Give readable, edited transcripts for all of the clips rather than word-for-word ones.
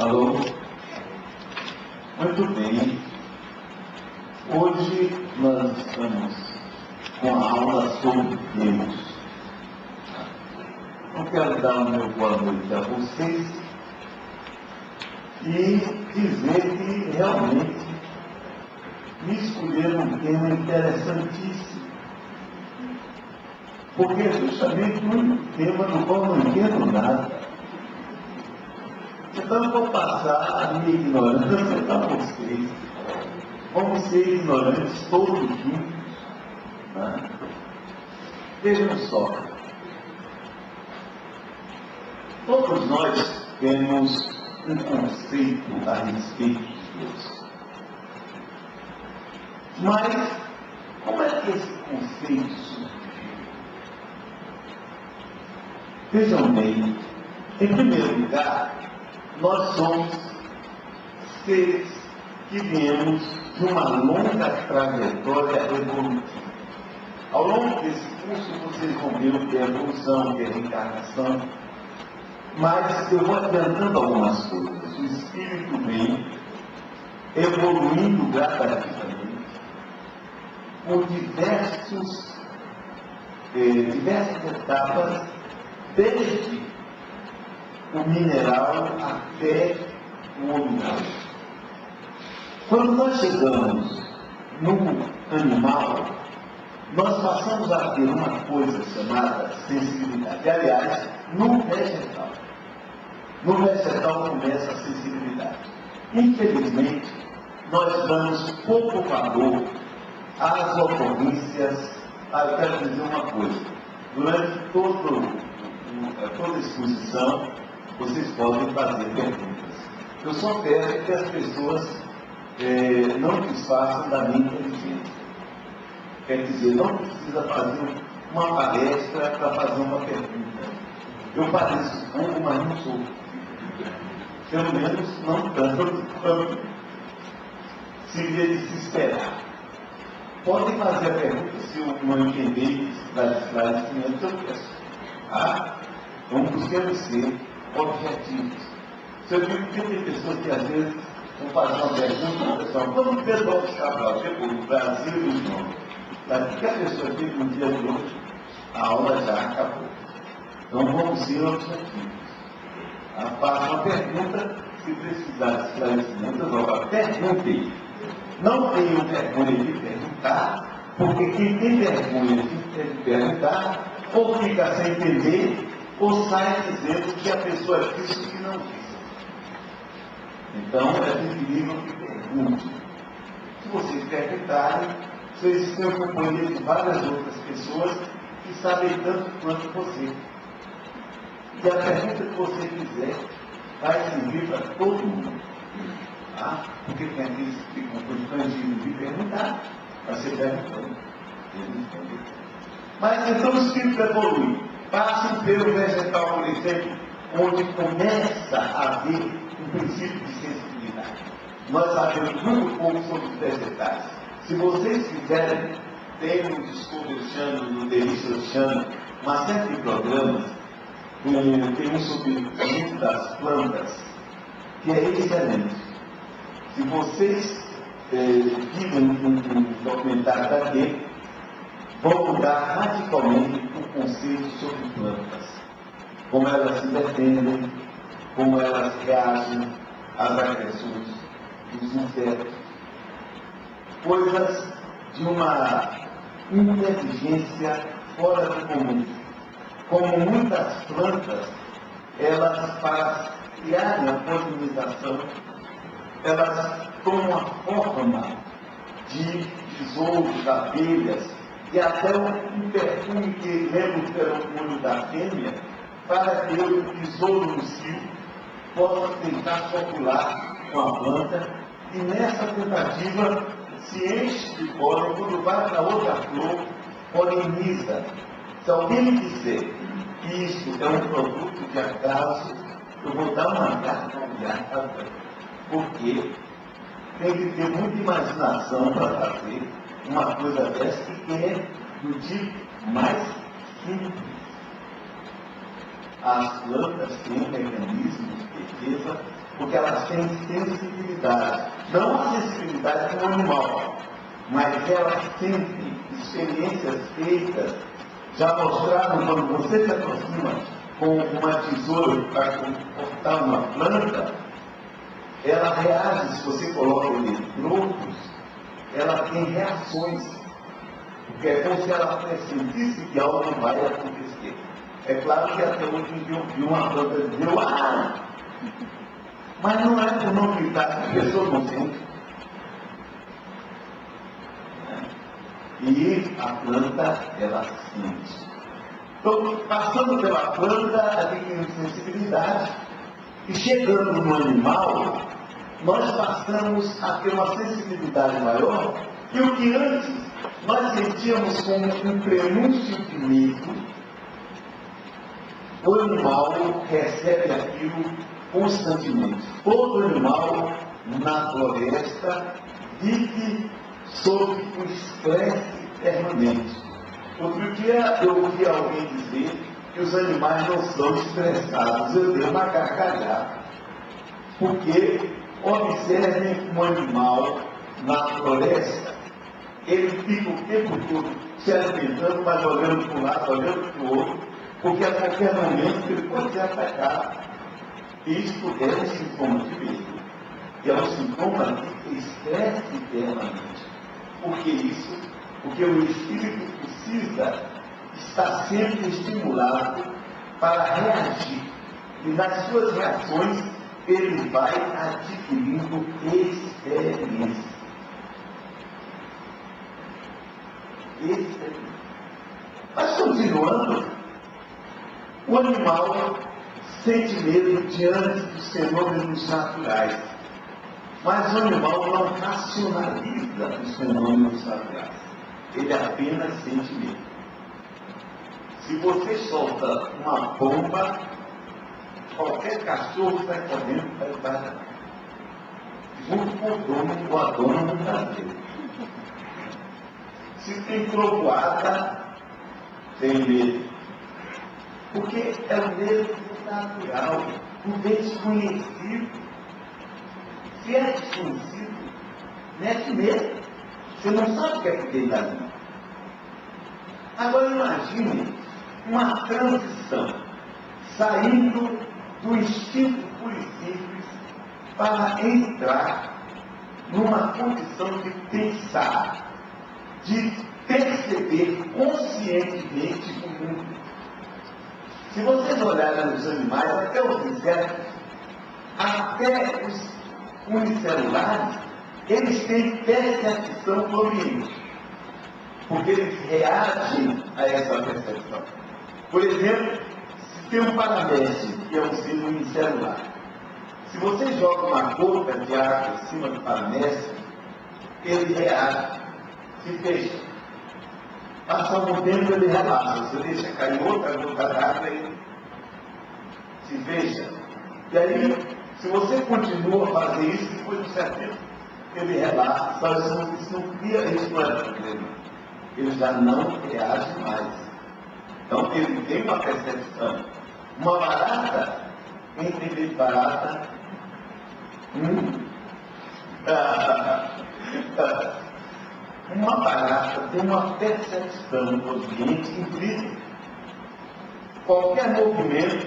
Alô? Muito bem. Hoje nós estamos com a aula sobre Deus. Eu quero dar o meu boa noite a vocês e dizer que realmente me escolheram um tema interessantíssimo. Porque é justamente um tema do qual não entendo nada. Então eu vou passar a minha ignorância para vocês. Vamos ser ignorantes todos juntos. Né? Vejam só. Todos nós temos um conceito a respeito de Deus. Mas como é que esse conceito surgiu? Vejam bem, em primeiro lugar, nós somos seres que viemos de uma longa trajetória evolutiva. Ao longo desse curso, vocês vão ver o que é evolução, o que é reencarnação, mas eu vou adiantando algumas coisas. O espírito vem evoluindo gradativamente por diversas etapas, desde o mineral até o animal. Quando nós chegamos no animal, nós passamos a ter uma coisa chamada sensibilidade. Aliás, no vegetal. No vegetal começa a sensibilidade. Infelizmente, nós damos pouco valor às ocorrências. Eu quero dizer uma coisa. Durante toda a exposição, vocês podem fazer perguntas. Eu só peço que as pessoas não desfaçam da minha inteligência. Quer dizer, não precisa fazer uma palestra para fazer uma pergunta. Eu pareço pouco, mas não sou. Pelo menos não tanto quanto seria de se esperar. Podem fazer a pergunta, se eu não entender e precisar de esclarecimento, eu peço. Então, buscando ser objetivos. Se eu digo que tem pessoas que às vezes vão fazer uma pergunta, pessoal, como o Pedro Alves Cabral chegou no Brasil e no mundo? Daqui que a pessoa fica no dia de hoje, a aula já acabou. Então vamos ser objetivos. Faça uma pergunta, se precisar de esclarecimento, eu perguntei. Não tenho vergonha de perguntar, porque quem tem vergonha de perguntar, ou fica sem entender, ou sai dizendo que a pessoa disse que não disse. Então é preferível que pergunte. Se vocês perguntarem, vocês estão em companhia de várias outras pessoas que sabem tanto quanto você. E a pergunta que você fizer vai servir para todo mundo. Porque tem aqueles que ficam constrangidos de perguntar, mas você perguntando. Mas então o espírito evolui. Passe pelo vegetal, por exemplo, onde começa a haver um princípio de sensibilidade. Nós sabemos muito pouco sobre os vegetais. Se vocês quiserem, tem no Discovery Channel, no Delicious Channel, uma série de programas, tem um sobre o uso das plantas, que é excelente. Se vocês virem um documentário daquele, vão mudar radicalmente o conceito sobre plantas. Como elas se defendem, como elas reagem às agressões dos insetos. Coisas de uma inteligência fora do comum. Como muitas plantas, elas, para criarem a polinização, elas tomam a forma de besouros, abelhas, e até um perfume que lembra o feromônio da fêmea, para que o besouro no cio possa tentar copular com a planta, e nessa tentativa se enche de pólen, quando vai para outra flor, poliniza. Se alguém me disser que isso é um produto de acaso, eu vou dar uma gargalhada, porque tem que ter muita imaginação para fazer uma coisa dessa, que é do tipo mais simples. As plantas têm mecanismos de defesa porque elas têm sensibilidade. Não a sensibilidade do animal, mas elas sentem experiências feitas. Já mostraram quando você se aproxima com uma tesoura para cortar uma planta, ela reage, se você coloca eletrodos, ela tem reações. Porque é como se ela pressentisse que algo vai acontecer. É claro que até hoje eu vi uma planta dizer, mas não é por não gritar que a pessoa não sente. E a planta, ela sente. Então, passando pela planta, adquirimos sensibilidade. E chegando no animal, nós passamos a ter uma sensibilidade maior. E o que antes nós sentíamos como um prenúncio de medo, o animal recebe aquilo constantemente. Todo animal na floresta vive sob o estresse permanente. Outro dia eu ouvi alguém dizer que os animais não são estressados. Eu dei uma gargalhada. Porque observem um animal na floresta, ele fica o tempo todo se alimentando, mas olhando para um lado, olhando para o outro, porque a qualquer momento ele pode ser atacado. Isto é um sintoma de medo. E é um sintoma de estresse permanente. Por que isso? Porque o espírito precisa estar sempre estimulado para reagir. E nas suas reações, ele vai adquirindo experiência. Mas continuando, o animal sente medo diante dos fenômenos naturais. Mas o animal não racionaliza os fenômenos naturais. Ele apenas sente medo. Se você solta uma bomba, qualquer cachorro sai correndo para debaixo da cama. Junto com a dona do prazer. Se tem trovoada, tem medo. Porque é o medo natural, o desconhecido. Se é desconhecido, mete medo. Você não sabe o que é que tem ali. Agora imagine uma transição, saindo do instinto puro e simples para entrar numa condição de pensar, de perceber conscientemente o mundo. Se vocês olharem os animais, até os insetos, até os unicelulares, eles têm percepção do ambiente, porque eles reagem a essa percepção. Por exemplo, se tem um paramécio, que é um ser unicelular, se você joga uma gota de água em cima do paramécio, ele reage, se fecha. Passa algum tempo, ele relaxa. Você deixa cair outra gota d'água, ele se fecha. E aí, se você continua a fazer isso, depois de um certo tempo, ele relaxa. Só isso não cria, isso não é problema. Ele já não reage mais. Então, ele tem uma percepção. Uma barata, quem tem medo de barata? Uma barata tem uma percepção do ambiente incrível. Qualquer movimento,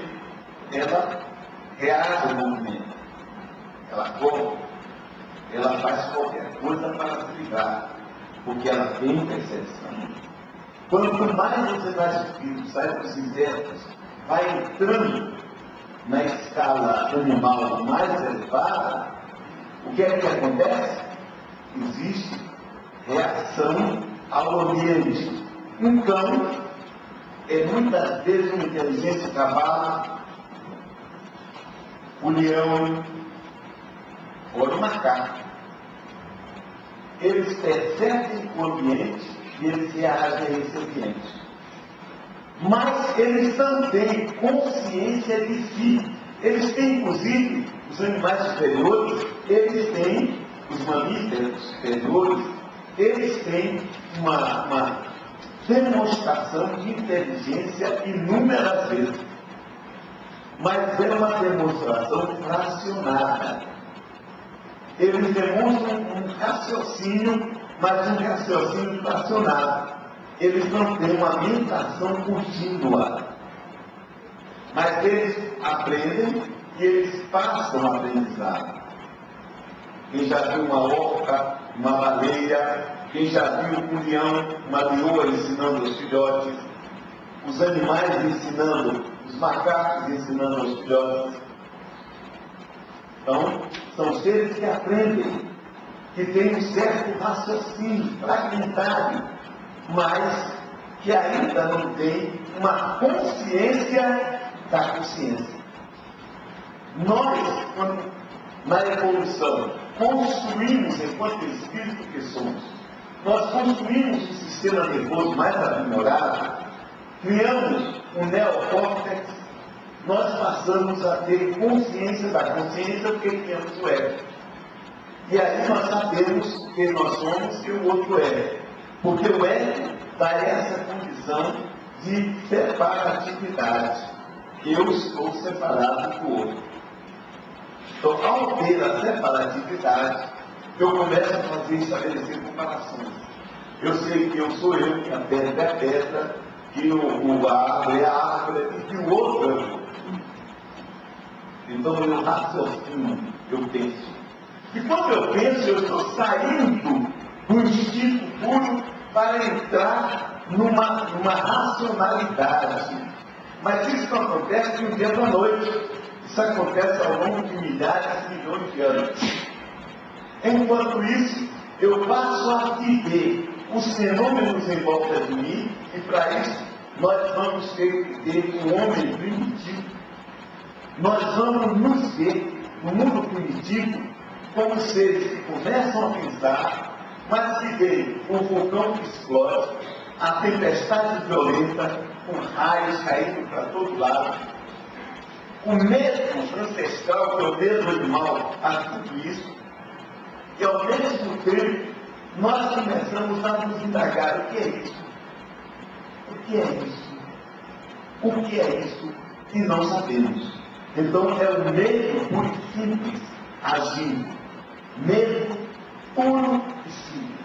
ela reage ao movimento. Ela corre, ela faz qualquer coisa para se livrar, porque ela tem percepção. Quanto mais você vai subindo, sai dos insetos, vai entrando na escala animal mais elevada, o que é que acontece? Existe reação ao ambiente. Um cão é muitas vezes uma inteligência cavalo, o leão ou o macaco. Eles percebem o ambiente e eles reagem a esse ambiente. Mas eles não têm consciência de si. Eles têm, inclusive, os animais superiores, eles têm, os mamíferos superiores, eles têm uma demonstração de inteligência inúmeras vezes. mas é uma demonstração fracionada. Eles demonstram um raciocínio, mas um raciocínio fracionado. Eles não têm uma meditação contínua. Mas eles aprendem e eles passam o aprendizado. Quem já viu uma orca, uma baleia, quem já viu um leão, uma leoa ensinando os filhotes, os animais ensinando, os macacos ensinando os filhotes. Então, são seres que aprendem, que têm um certo raciocínio fragmentário, mas que ainda não têm uma consciência da consciência. Nós, na evolução, construímos, enquanto espírito que somos, nós construímos um sistema nervoso mais aprimorado, criamos um neocórtex, nós passamos a ter consciência da consciência porque criamos o ego. E aí nós sabemos quem nós somos e o outro é. Porque o ego dá essa condição de separatividade. Eu estou separado do outro. Então, ao ter a separatividade, eu começo a estabelecer comparações. Eu sei que eu sou eu, que a pedra é a pedra, que a árvore é a árvore, e que o outro é o outro. Então, eu raciocínio, eu penso. E quando eu penso, eu estou saindo do instinto puro para entrar numa racionalidade. Mas isso não acontece de um dia para a noite. Isso acontece ao longo de milhares e milhões de anos. Enquanto isso, eu passo a viver os fenômenos em volta de mim, e para isso nós vamos ter que ter um homem primitivo. Nós vamos nos ver no mundo primitivo como seres que começam a pensar, mas que veem um vulcão que explode, a tempestade violenta, com raios caindo para todo lado, o medo ancestral, que é o medo animal, a tudo isso, e ao mesmo tempo nós começamos a nos indagar: o que é isso? O que é isso? O que é isso? E não sabemos. Então é o medo puro e simples agindo. Medo puro e simples.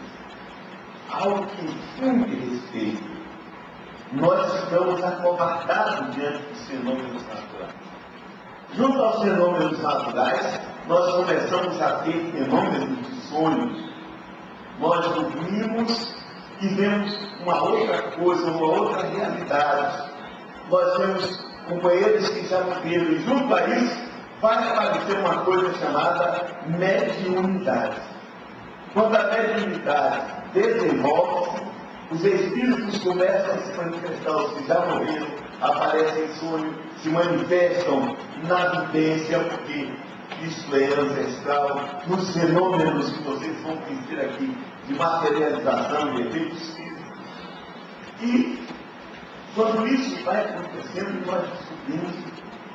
Ao que infunde respeito. Nós ficamos acovardados diante dos fenômenos naturais. Junto aos fenômenos naturais, nós começamos a ter fenômenos de sonhos. Nós dormimos e vemos uma outra coisa, uma outra realidade. Nós temos companheiros que já morreram, e junto a isso vai aparecer uma coisa chamada mediunidade. Quando a mediunidade desenvolve-se, os espíritos começam a se manifestar, os que já morreram, aparecem em sonho, se manifestam na vivência, porque isso é ancestral, nos fenômenos que vocês vão conhecer aqui, de materialização de efeitos físicos. E quando isso vai acontecendo, nós descobrimos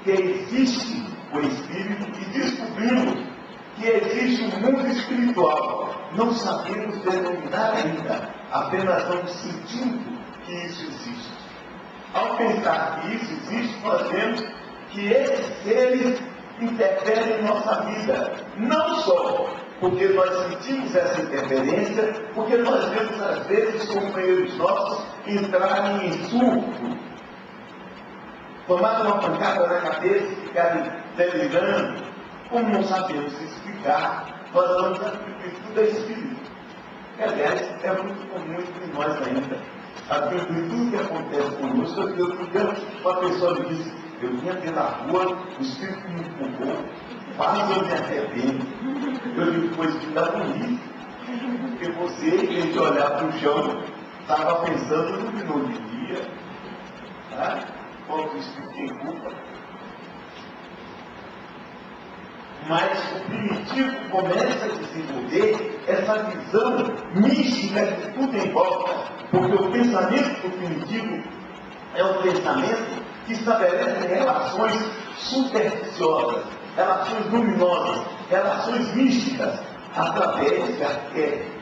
que existe o espírito e descobrimos que existe um mundo espiritual. Não sabemos denominar ainda, apenas estamos sentindo que isso existe. Ao pensar que isso existe, nós vemos que esses seres interferem em nossa vida. Não só porque nós sentimos essa interferência, porque nós vemos às vezes companheiros nossos entrarem em surto, tomar uma pancada na cabeça e ficarem delirando. Como não sabemos explicar, nós vamos atribuir tudo a espírito. Aliás, é muito comum entre nós ainda atribuir tudo que acontece conosco. Outro dia, uma pessoa me disse: eu vinha pela rua, o espírito me empurrou, quase eu me arrependo. Eu digo: pois que dá bonito, porque você, em vez de olhar para o chão, estava pensando no que não devia. Tá? Quando o espírito tem culpa. Mas o primitivo começa a desenvolver essa visão mística de tudo em volta, porque o pensamento do primitivo é um pensamento que estabelece relações supersticiosas, relações luminosas, relações místicas, através de arquétipos.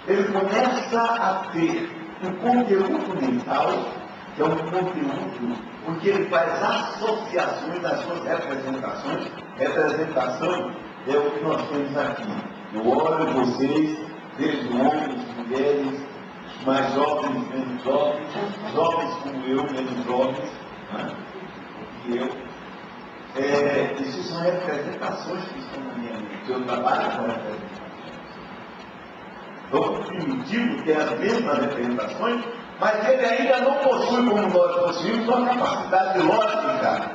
Ele começa a ter um conteúdo mental, que é um conteúdo porque ele faz associações das suas representações. Representação é o que nós temos aqui. Eu olho vocês, desde homens, mulheres, mais jovens, menos jovens, jovens como eu, menos jovens, né? E eu. Isso são representações que estão na minha mente. Eu trabalho com representações. Então, o primitivo tem as mesmas representações, mas ele ainda não possui, como nós possuímos, uma capacidade lógica.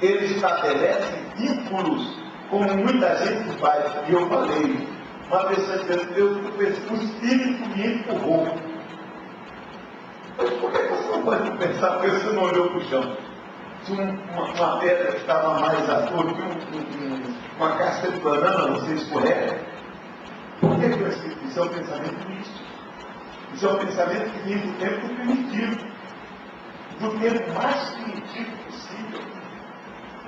Ele estabelece vínculos, como muita gente faz. E eu falei, uma pessoa dizendo, o Espírito me empurrou. Mas por que você não pode pensar, porque você não olhou para o chão? Se uma pedra que estava mais à toa que uma casca de banana, você escorrega. Por que isso é um pensamento místico? Isso é um pensamento que vem do tempo primitivo, do tempo mais primitivo possível.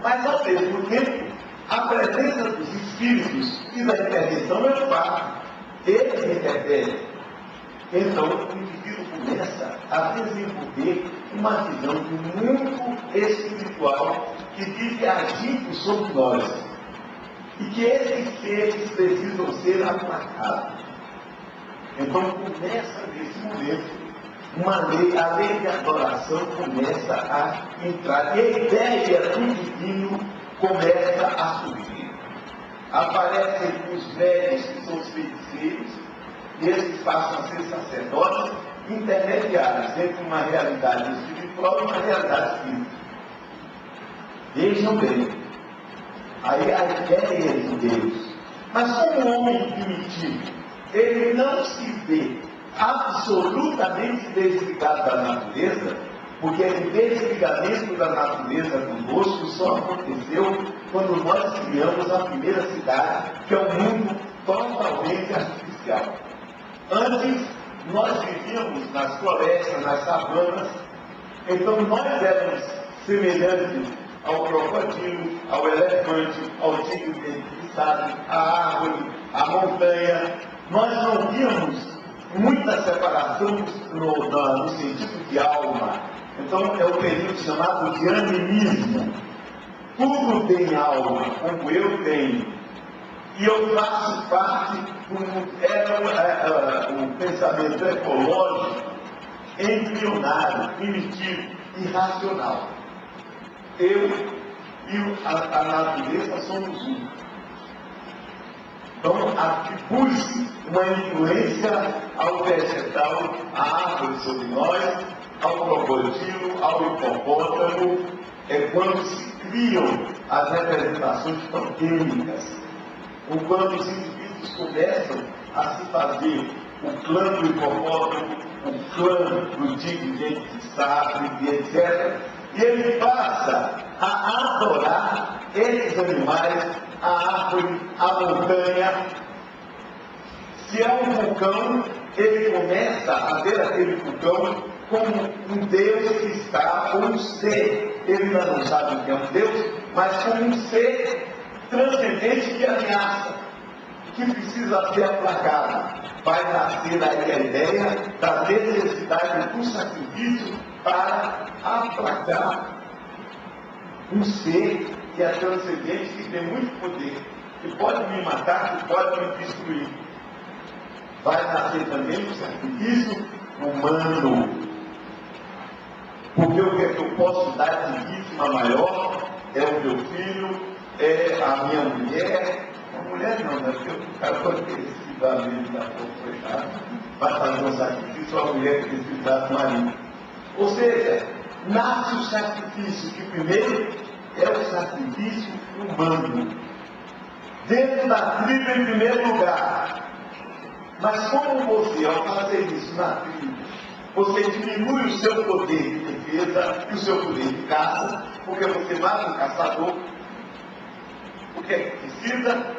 Mas, ao mesmo tempo, a presença dos espíritos e da intervenção é um fato. Eles interferem. Então, o indivíduo começa a desenvolver uma visão do mundo espiritual que vive agindo sobre nós. E que esses seres precisam ser aplacados. Então começa nesse momento a lei de adoração começa a entrar. E a ideia do divino começa a surgir. Aparecem os velhos, que são os feiticeiros, e eles passam a ser sacerdotes intermediários entre uma realidade espiritual e uma realidade física. Vejam bem. Aí a ideia de Deus. Mas como o homem primitivo, ele não se vê absolutamente desligado da natureza, porque o desligamento da natureza conosco só aconteceu quando nós criamos a primeira cidade, que é um mundo totalmente artificial. Antes, nós vivíamos nas florestas, nas savanas, então nós éramos semelhantes ao crocodilo, ao elefante, ao tigre dentado, à árvore, à montanha. Nós não víamos muita separação no sentido de alma. Então é o período chamado de animismo. Tudo tem alma, como eu tenho. E eu faço parte um pensamento ecológico, embrionário, primitivo, irracional. Eu e a natureza somos um. Então, atribui-se uma influência ao vegetal, à árvore sobre nós, ao crocodilo, ao hipopótamo, quando se criam as representações totêmicas, ou quando os indivíduos começam a se fazer o clã do hipopótamo, o clã do tigre dente de sabre, etc. E ele passa a adorar esses animais, a árvore, a montanha. Se é um vulcão, ele começa a ver aquele vulcão como um Deus que está, como um ser. Ele ainda não sabe o que é um Deus, mas como um ser transcendente que ameaça, que precisa ser aplacado. Vai nascer aí a ideia da necessidade do sacrifício para aplacar um ser que é transcendente, que tem muito poder, que pode me matar, que pode me destruir. Vai nascer também o sacrifício humano. Porque o que é que eu posso dar de vítima maior é o meu filho, é a minha mulher. A mulher não, né? Porque o cara pode precisar mesmo da força, vai fazer um sacrifício, a mulher precisar do marido. Ou seja, nasce o sacrifício, que primeiro é o sacrifício humano. Dentro da tribo em primeiro lugar. Mas como você, ao fazer isso na tribo, você diminui o seu poder de defesa e o seu poder de caça, porque você mata o caçador, porque precisa,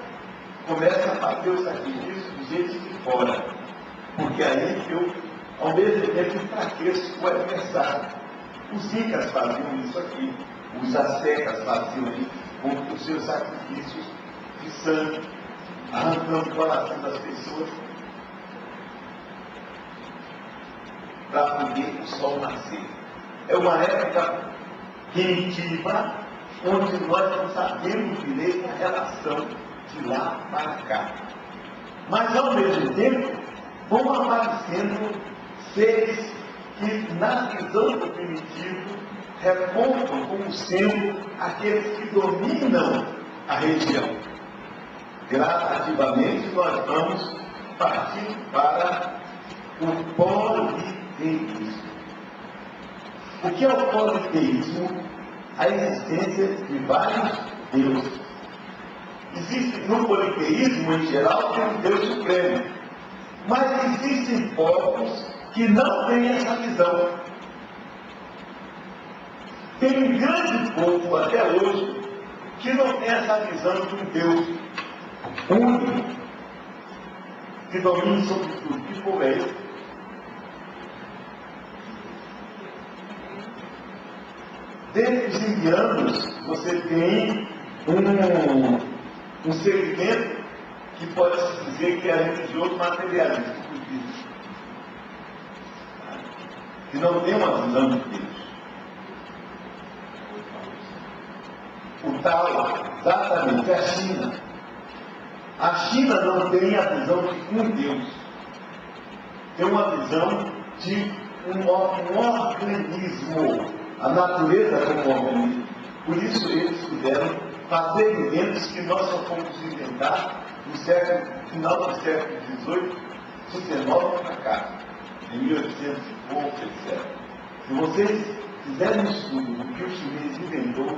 começa a fazer o sacrifício de gente de fora. Porque aí eu, ao mesmo tempo, enfraqueço o adversário. Os incas faziam isso aqui, os astecas faziam isso com os seus sacrifícios de sangue, arrancando o coração das pessoas, para poder o sol nascer. é uma época primitiva, onde nós não sabemos direito a relação de lá para cá. Mas, ao mesmo tempo, vão aparecendo seres que, na visão do primitivo, remontam como sendo aqueles que dominam a região. Gradativamente, nós vamos partir para o politeísmo. O que é o politeísmo? A existência de vários deuses. Existe no politeísmo, em geral, tem um Deus supremo. Mas existem povos que não têm essa visão. Tem um grande povo até hoje que não tem essa visão de um Deus único que domina sobre tudo. Que povo é esse? Dentre os indianos, você tem um segmento que pode-se dizer que é religioso materialista, que não tem uma visão de Deus. O tal, exatamente, é a China. A China não tem a visão de um Deus. Tem uma visão de um organismo. A natureza como organismo. Por isso eles puderam fazer eventos que nós só fomos inventar no final do século XVIII, XIX para cá, em 1800 e pouco, etc. Se vocês fizerem um estudo do que o chinês inventou,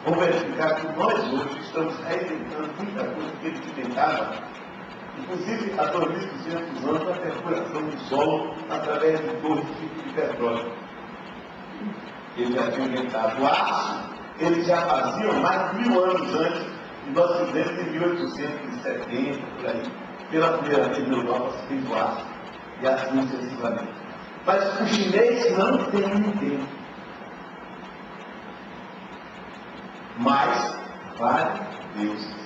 vão verificar que nós hoje estamos reinventando muita coisa que eles inventaram, inclusive há 2.200 anos a perfuração do solo através de dois tipos de petróleo. Eles já tinham inventado o aço, eles já faziam mais de 1000 anos antes, e nós fizemos em 1870, por aí, pela primeira vez na Europa se fez o aço, e assim sucessivamente. Mas o chinês não tem ninguém. Mas vários deuses.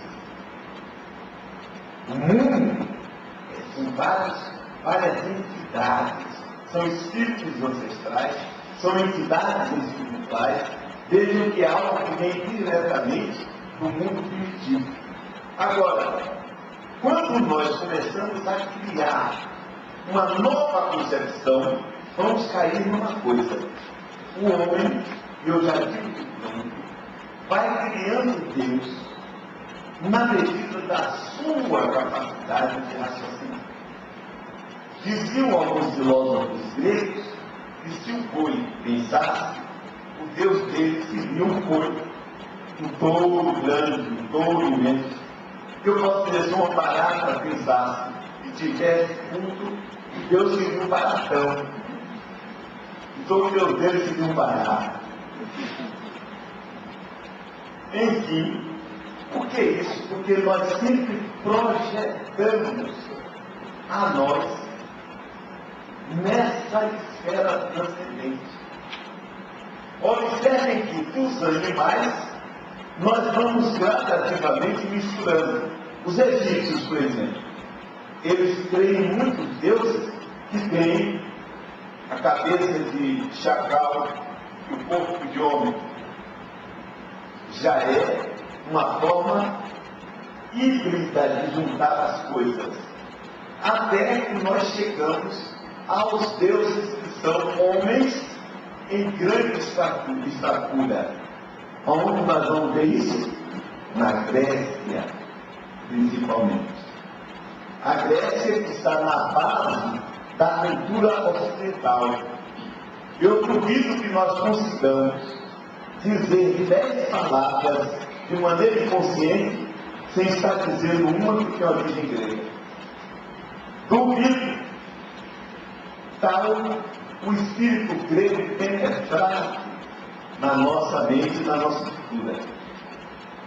O mundo são várias entidades, são espíritos ancestrais, são entidades espirituais, vejam que é algo que vem diretamente do mundo primitivo. Agora, quando nós começamos a criar uma nova concepção, vamos cair numa coisa. O homem, eu já digo que vai criando Deus na medida da sua capacidade de raciocinar. Diziam alguns filósofos gregos que se o boi pensasse, o Deus dele seria um boi, um touro grande, um touro imenso. Eu posso dizer, se uma barata pensasse e tivesse ponto, o Deus seria um baratão. Então o Deus dele seria um barato. Enfim, por que isso? Porque nós sempre projetamos a nós nessa esfera transcendente. Observem que dos animais nós vamos gradativamente misturando. Os egípcios, por exemplo, eles creem em muitos deuses que têm a cabeça de chacal e o corpo de homem. Já é uma forma híbrida de juntar as coisas. Até que nós chegamos aos deuses que são homens em grande estatura. Onde nós vamos ver isso? Na Grécia, principalmente. A Grécia que está na base da cultura ocidental. Eu duvido que nós consigamos dizer 10 palavras de maneira inconsciente sem estar dizendo uma que tem origem grega. Duvido tal o espírito grego penetrar na nossa mente e na nossa cultura.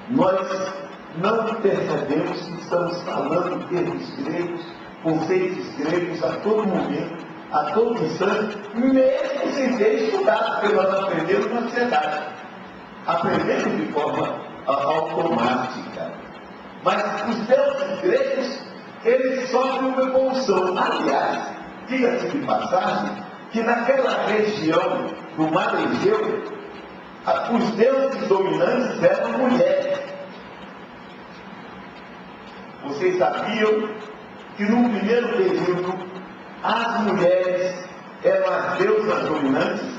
Nós não percebemos que estamos falando termos gregos, conceitos gregos a todo momento, a todo instante, mesmo sem ter estudado, porque nós aprendemos na sociedade. Aprendemos de forma automática. Mas os deuses gregos, eles sofrem uma evolução. Aliás, diga-se de passagem, que naquela região do Mar Egeu, os deuses dominantes eram mulheres. Vocês sabiam que no primeiro período as mulheres eram as deusas dominantes?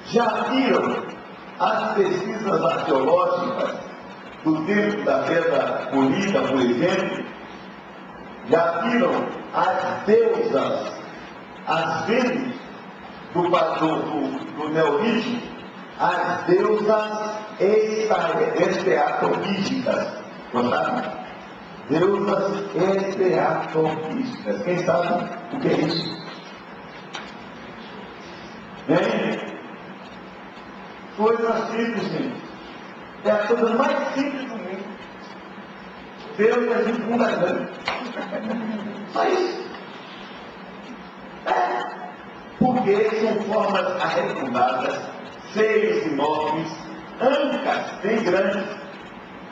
Já viram as pesquisas arqueológicas do tempo da Pedra Polida, por exemplo? Já viram as deusas, as Vênus do Neolítico, as deusas esteatolíticas? Gostaram? Deusas esteatolíticas. Quem sabe o que é isso? Hein? Coisa simples, gente. É a coisa mais simples do mundo. Deus é de bunda grande. Só isso. Porque são formas arredondadas, seios enormes, ancas bem grandes.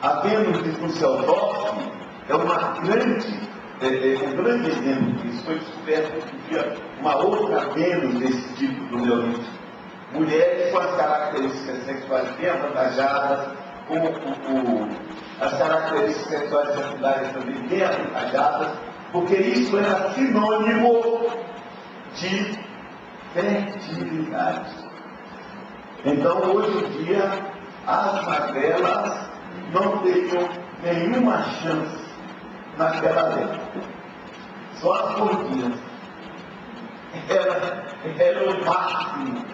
A Vênus de Düsseldorf é um grande exemplo disso. Foi descoberto que havia uma outra Vênus desse tipo do Neolítico. Mulheres com as características sexuais bem avantajadas, as características sexuais secundárias também bem avantajadas, porque isso era sinônimo de fertilidade. Então, hoje em dia, as magrelas não teriam nenhuma chance naquela época. Só as gordinhas. Era o máximo,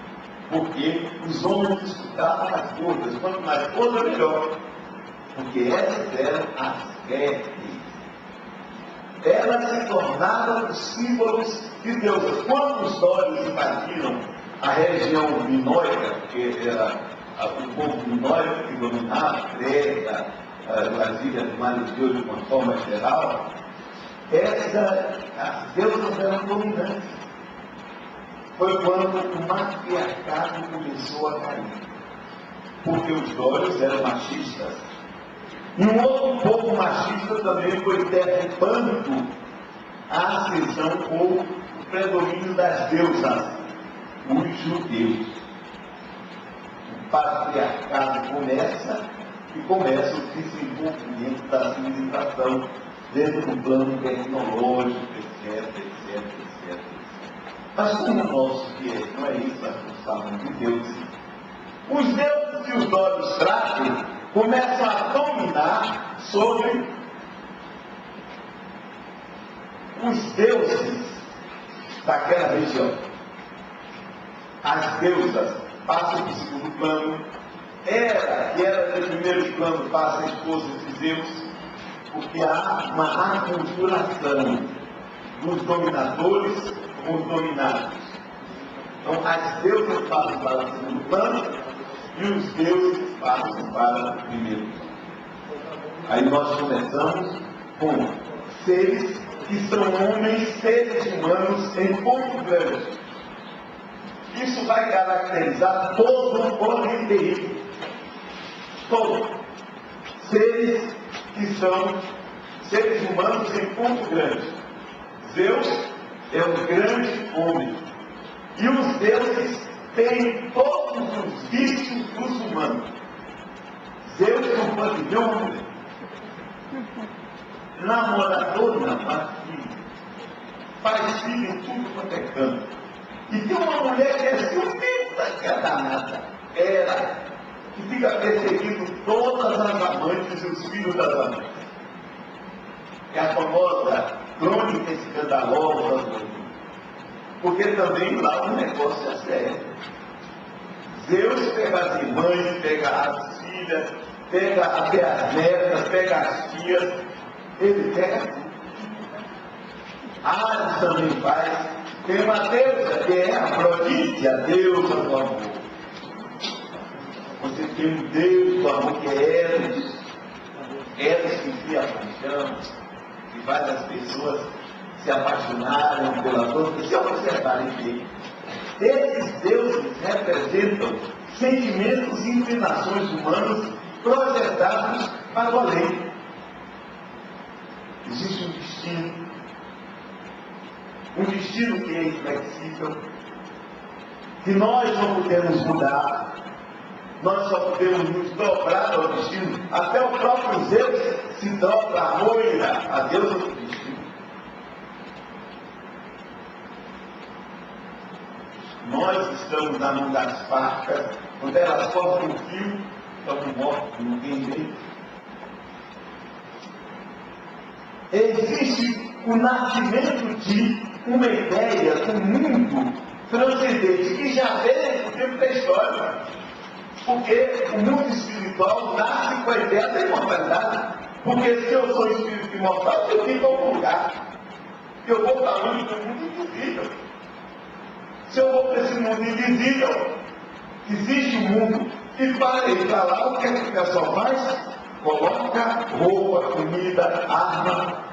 porque os homens disputavam as gordas. Quanto mais gorda, melhor. Porque essas eram as férteis. Elas se tornavam os símbolos de Deus. Quando os dórios invadiram a região minoica, que era o povo minoico que dominava a Creta, as ilhas do Mar Egeu de uma forma geral, as deusas eram dominantes. Foi quando o matriarcado começou a cair. Porque os dórios eram machistas. E um outro povo machista também foi derrubando a ascensão ou o predomínio das deusas, os judeus. O patriarcado começa o desenvolvimento da civilização dentro do plano tecnológico, etc. Mas como o nosso viés não é isso, nós estamos falando de Deus. Os deuses e os dórios fracos começam a dominar sobre os deuses daquela região. As deusas passam para o segundo plano. Hera, que era do primeiro plano, passa a esposa de Zeus, porque há uma aculturação dos dominadores com os dominados. Então, as deusas passam para o segundo plano e os deuses passam para o primeiro plano. Aí nós começamos com seres que são homens, seres humanos em ponto grande. Isso vai caracterizar todo o politeísmo. Todos. Seres que são seres humanos em ponto grande. Zeus é um grande homem. E os deuses têm todos os vícios dos humanos. Zeus não pode ver uma mulher. Namoradona, faz filho em tudo quanto é canto. E tem uma mulher que é ciumenta, que é danada. Ela, que fica perseguindo todas as amantes e os filhos das amantes. É a famosa crônica escandalosa, porque também lá o negócio é sério. Deus pega as irmãs, pega as filhas, pega até as netas, pega as tias, ele pega tudo. Hades também faz. Tem uma deusa que é a Afrodite, a deusa do amor. Você tem um Deus do amor que é Eros que cria a paixão, que faz as pessoas se apaixonarem pelas outras, se observarem bem. Esses deuses representam sentimentos e inclinações humanos projetados para o além. Existe um destino. um destino que é inflexível, que nós não podemos mudar, nós só podemos nos dobrar ao destino. Até o próprio Zeus se dobra a Moira, a deusa do destino. Nós estamos na mão das parcas, quando elas cortam o fio, estamos mortos, não tem jeito. Existe o nascimento de uma ideia do mundo transcendente, que já vem no tempo da história. Porque o mundo espiritual nasce com a ideia da imortalidade. Porque se eu sou espírito imortal, eu tenho que algum lugar. Eu vou para onde do mundo invisível. Se eu vou para esse mundo invisível, existe um mundo. E para ir para lá, o que o pessoal faz? Coloca roupa, comida, arma.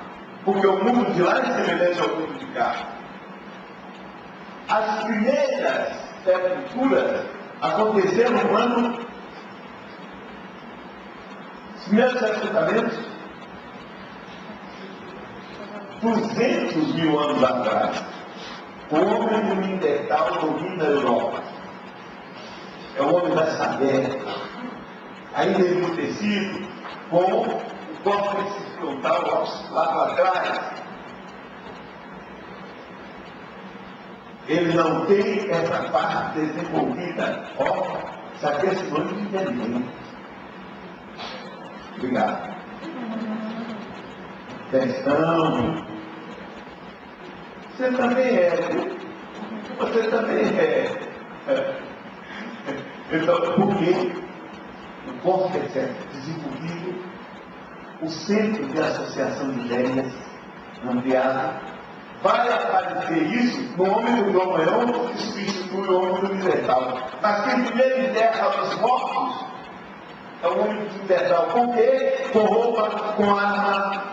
Porque o mundo de lá é semelhante ao mundo de cá. As primeiras sepulturas aconteceram no ano, os primeiros sepultamentos, 200 mil anos atrás. O homem do Neandertal domina a Europa. É o homem das cavernas, ainda embrutecido, com o córtex frontal lá para trás. Ele não tem essa parte desenvolvida. Ó, isso aqui é sinônimo de inteligente. Obrigado. Questão. Você também é, viu? Você também é. Então, por quê? O córtex é desenvolvido, o centro de associação de ideias ampliado. Vai aparecer isso no homem do Gromeão, que substitui o homem do Neandertal. Mas quem primeiro enterra os mortos é o homem do Neandertal. Com quê? Com roupa, com arma.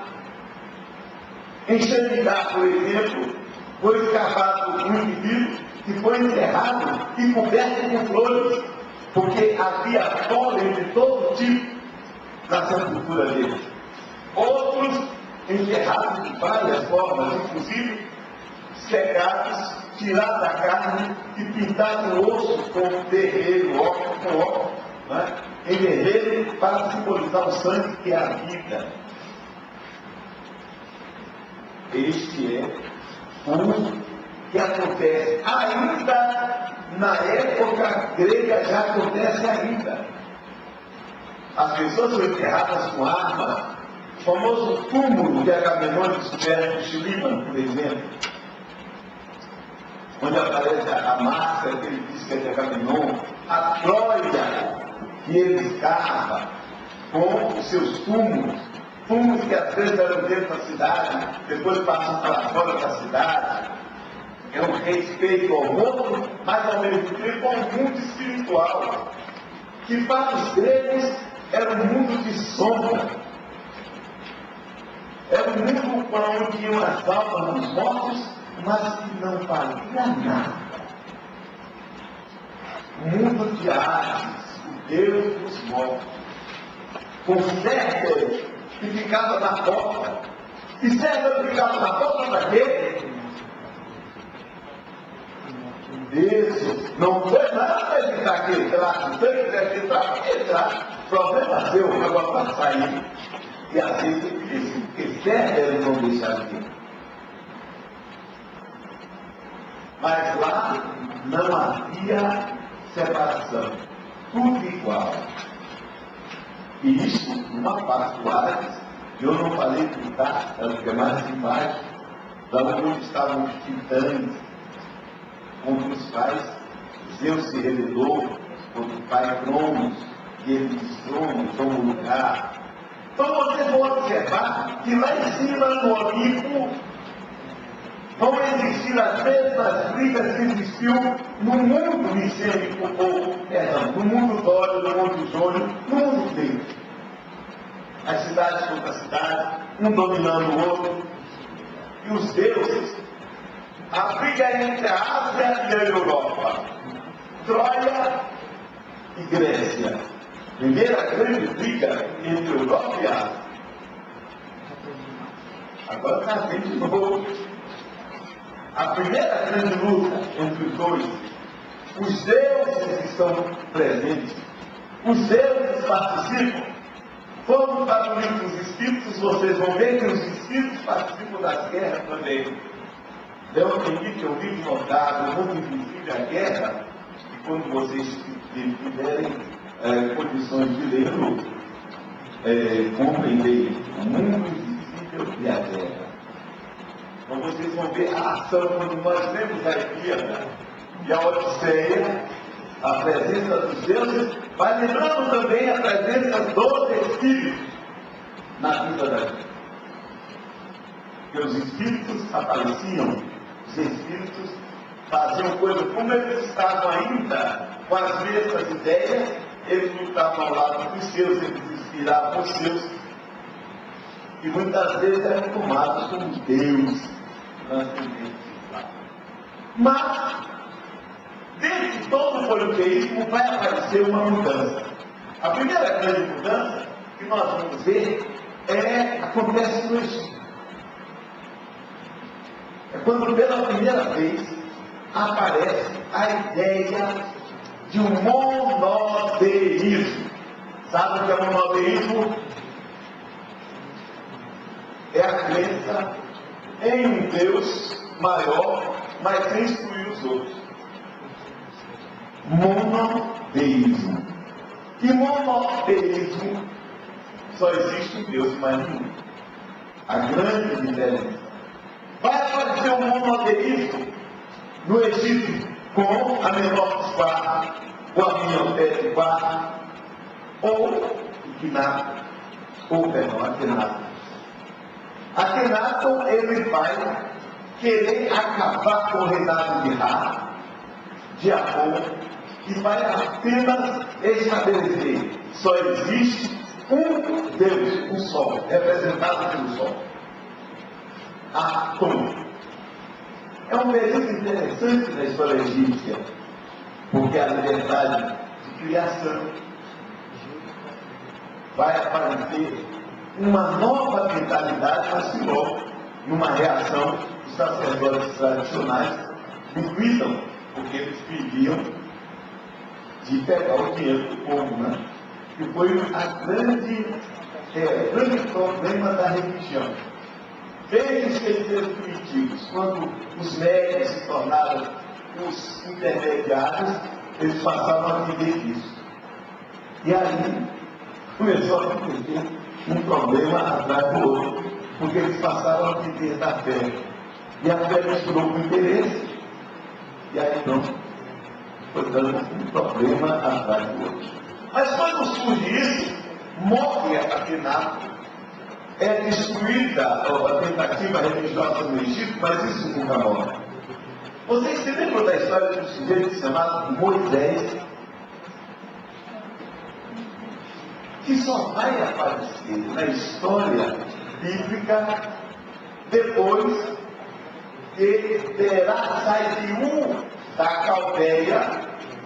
Enxergar, por exemplo, foi escavado um indivíduo que foi enterrado e coberto com flores, porque havia pólen de todo tipo na sepultura dele. Outros enterrados de várias formas, inclusive secados, tirados da carne e pintados o osso com vermelho, com óculos, né? Em vermelho, para simbolizar o sangue que é a vida. Este é o que acontece ainda na época grega, já acontece ainda. As pessoas são enterradas com armas. O famoso túmulo de Agamenon descoberto de Líbano, por exemplo, onde aparece a massa que ele diz que é de Agamenon, a Troia que ele escava com os seus túmulos que às vezes eram dentro da cidade, depois passam para fora da cidade. É um respeito ao mundo, mas ao mesmo tempo ao mundo espiritual, que para os gregos era um mundo de sombra. Era um mundo para onde iam as almas dos mortos, mas que não valia nada. O mundo de Hades, o Deus dos mortos, com César que ficava na porta. E César ficava na porta para quê? Isso, não foi nada para evitar que entrasse. Se ele quisesse entrar, o problema seu, agora para sair. E assim ele disse, porque César não deixava de ir. Mas lá não havia separação, tudo igual. E isso, numa parte do Hades, eu não falei tudo, tá? É mais embaixo, da onde estavam os titãs, contra os pais. Zeus se revelou contra o pai Cronos, e ele destrói o lugar. Então vocês vão observar que lá em cima no Olimpo vão existir as mesmas brigas que existiu no mundo micênico, ou no mundo dório, no mundo jônio, no mundo inteiro. As cidades contra a cidade, um dominando o outro. E os deuses, a briga é entre a Ásia e a Europa, Troia e Grécia. Primeira grande briga entre Europa e Ásia. Agora está bem de novo. a primeira grande luta entre os dois, os deuses estão presentes, os deuses participam. Quando para o livro dos Espíritos, vocês vão ver que os Espíritos participam das guerras também. Eu acredito que eu vi notar, eu vou inclusive a guerra, e quando vocês tiverem condições de ler-lo, compreender o mundo invisível e a guerra. Então vocês vão ver a ação quando nós vemos a Ilíada e a Odisseia, a presença dos deuses, vai lembrando também a presença dos espíritos na vida da gente. Porque os espíritos apareciam, os espíritos faziam coisas, como eles estavam ainda com as mesmas ideias, eles lutavam ao lado dos seus, eles inspiravam os seus, e muitas vezes eram tomados como Deus. Mas, dentro de todo o politeísmo, vai aparecer uma mudança. A primeira grande mudança que nós vamos ver acontece no Egito. É quando pela primeira vez aparece a ideia de um monoteísmo. Sabe o que é monoteísmo? É a crença em um Deus maior, mas sem excluir os outros. Monoteísmo. E monoteísmo só existe um Deus e mais nenhum. A grande diferença. Vai aparecer um monoteísmo no Egito com a menor Sparta, ou a Minhoté Sparta, ou o Kinato, ou perdão, Akenaton. Akenaton, ele vai querer acabar com o reinado de Ra, de Amon, e vai apenas estabelecer: só existe um Deus, um Sol, representado pelo Sol. Atum. É um período interessante da história egípcia, porque a liberdade de criação vai aparecer uma nova mentalidade, mas que logo, numa reação, os sacerdotes tradicionais duvidam, porque eles viviam de pegar o dinheiro do povo, né? Que foi o grande problema da religião. Desde os terceiros primitivos, quando os médios se tornaram os intermediários, eles passaram a viver disso. E aí começou a acontecer um problema atrás do outro, porque eles passaram a viver da fé. E a fé misturou com o interesse. E aí então foi dando um problema atrás do outro. Mas quando surge isso, morre a Akenaton. É destruída a tentativa religiosa no Egito, mas isso nunca morre. Vocês se lembram da história de um sujeito chamado Moisés, que só vai aparecer na história bíblica depois que sai de da Caldeia,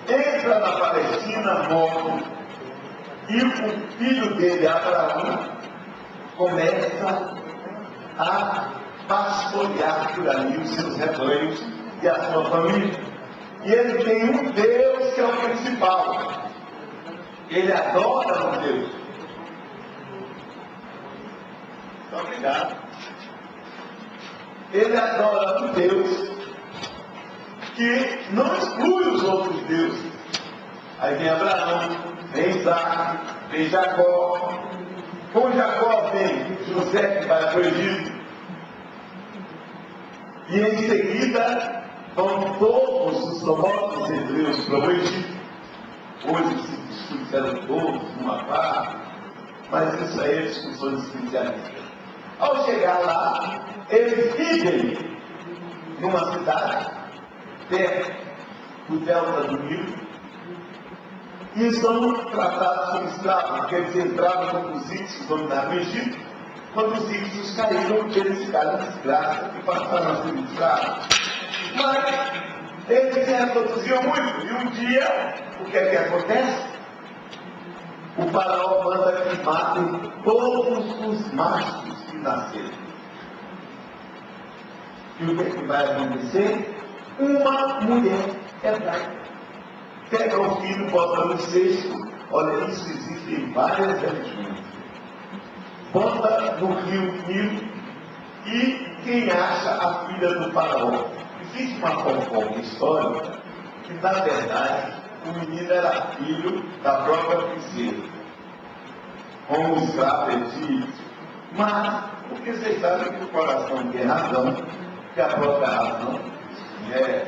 entra na Palestina, morre, e o filho dele, Abraão, começa a pastorear por ali os seus rebanhos e a sua família. E ele tem um Deus que é o principal. Ele adora um Deus. Muito obrigado. Ele adora um Deus que não exclui os outros deuses. Aí vem Abraão, vem Isaac, vem Jacó. Com Jacó vem José, que vai para o Egito. E em seguida vão todos os famosos hebreus para o Egito. Hoje se discute se eram todos, uma parte, mas isso aí é discussão de especialistas. Ao chegar lá, eles vivem numa cidade perto do delta do Nilo, e são tratados como escravos, porque eles entravam quando os íxios dominaram o Egito. Quando os íxios caíram, eles ficaram em desgraça e passaram a ser escravos. Mas eles se reproduziam muito, e um dia, o que é que acontece? O faraó manda que matem todos os machos que nasceram. E o que é que vai acontecer? Uma mulher hebraica pega o filho, bota no cesto. Olha, isso existe em várias religiões. Bota no rio Nilo e quem acha a filha do faraó. Existe uma fofoca histórica que, na verdade, o menino era filho da própria princesa, como um escravo egípcio. Mas, porque vocês sabem que o coração tem razão, que a própria razão é.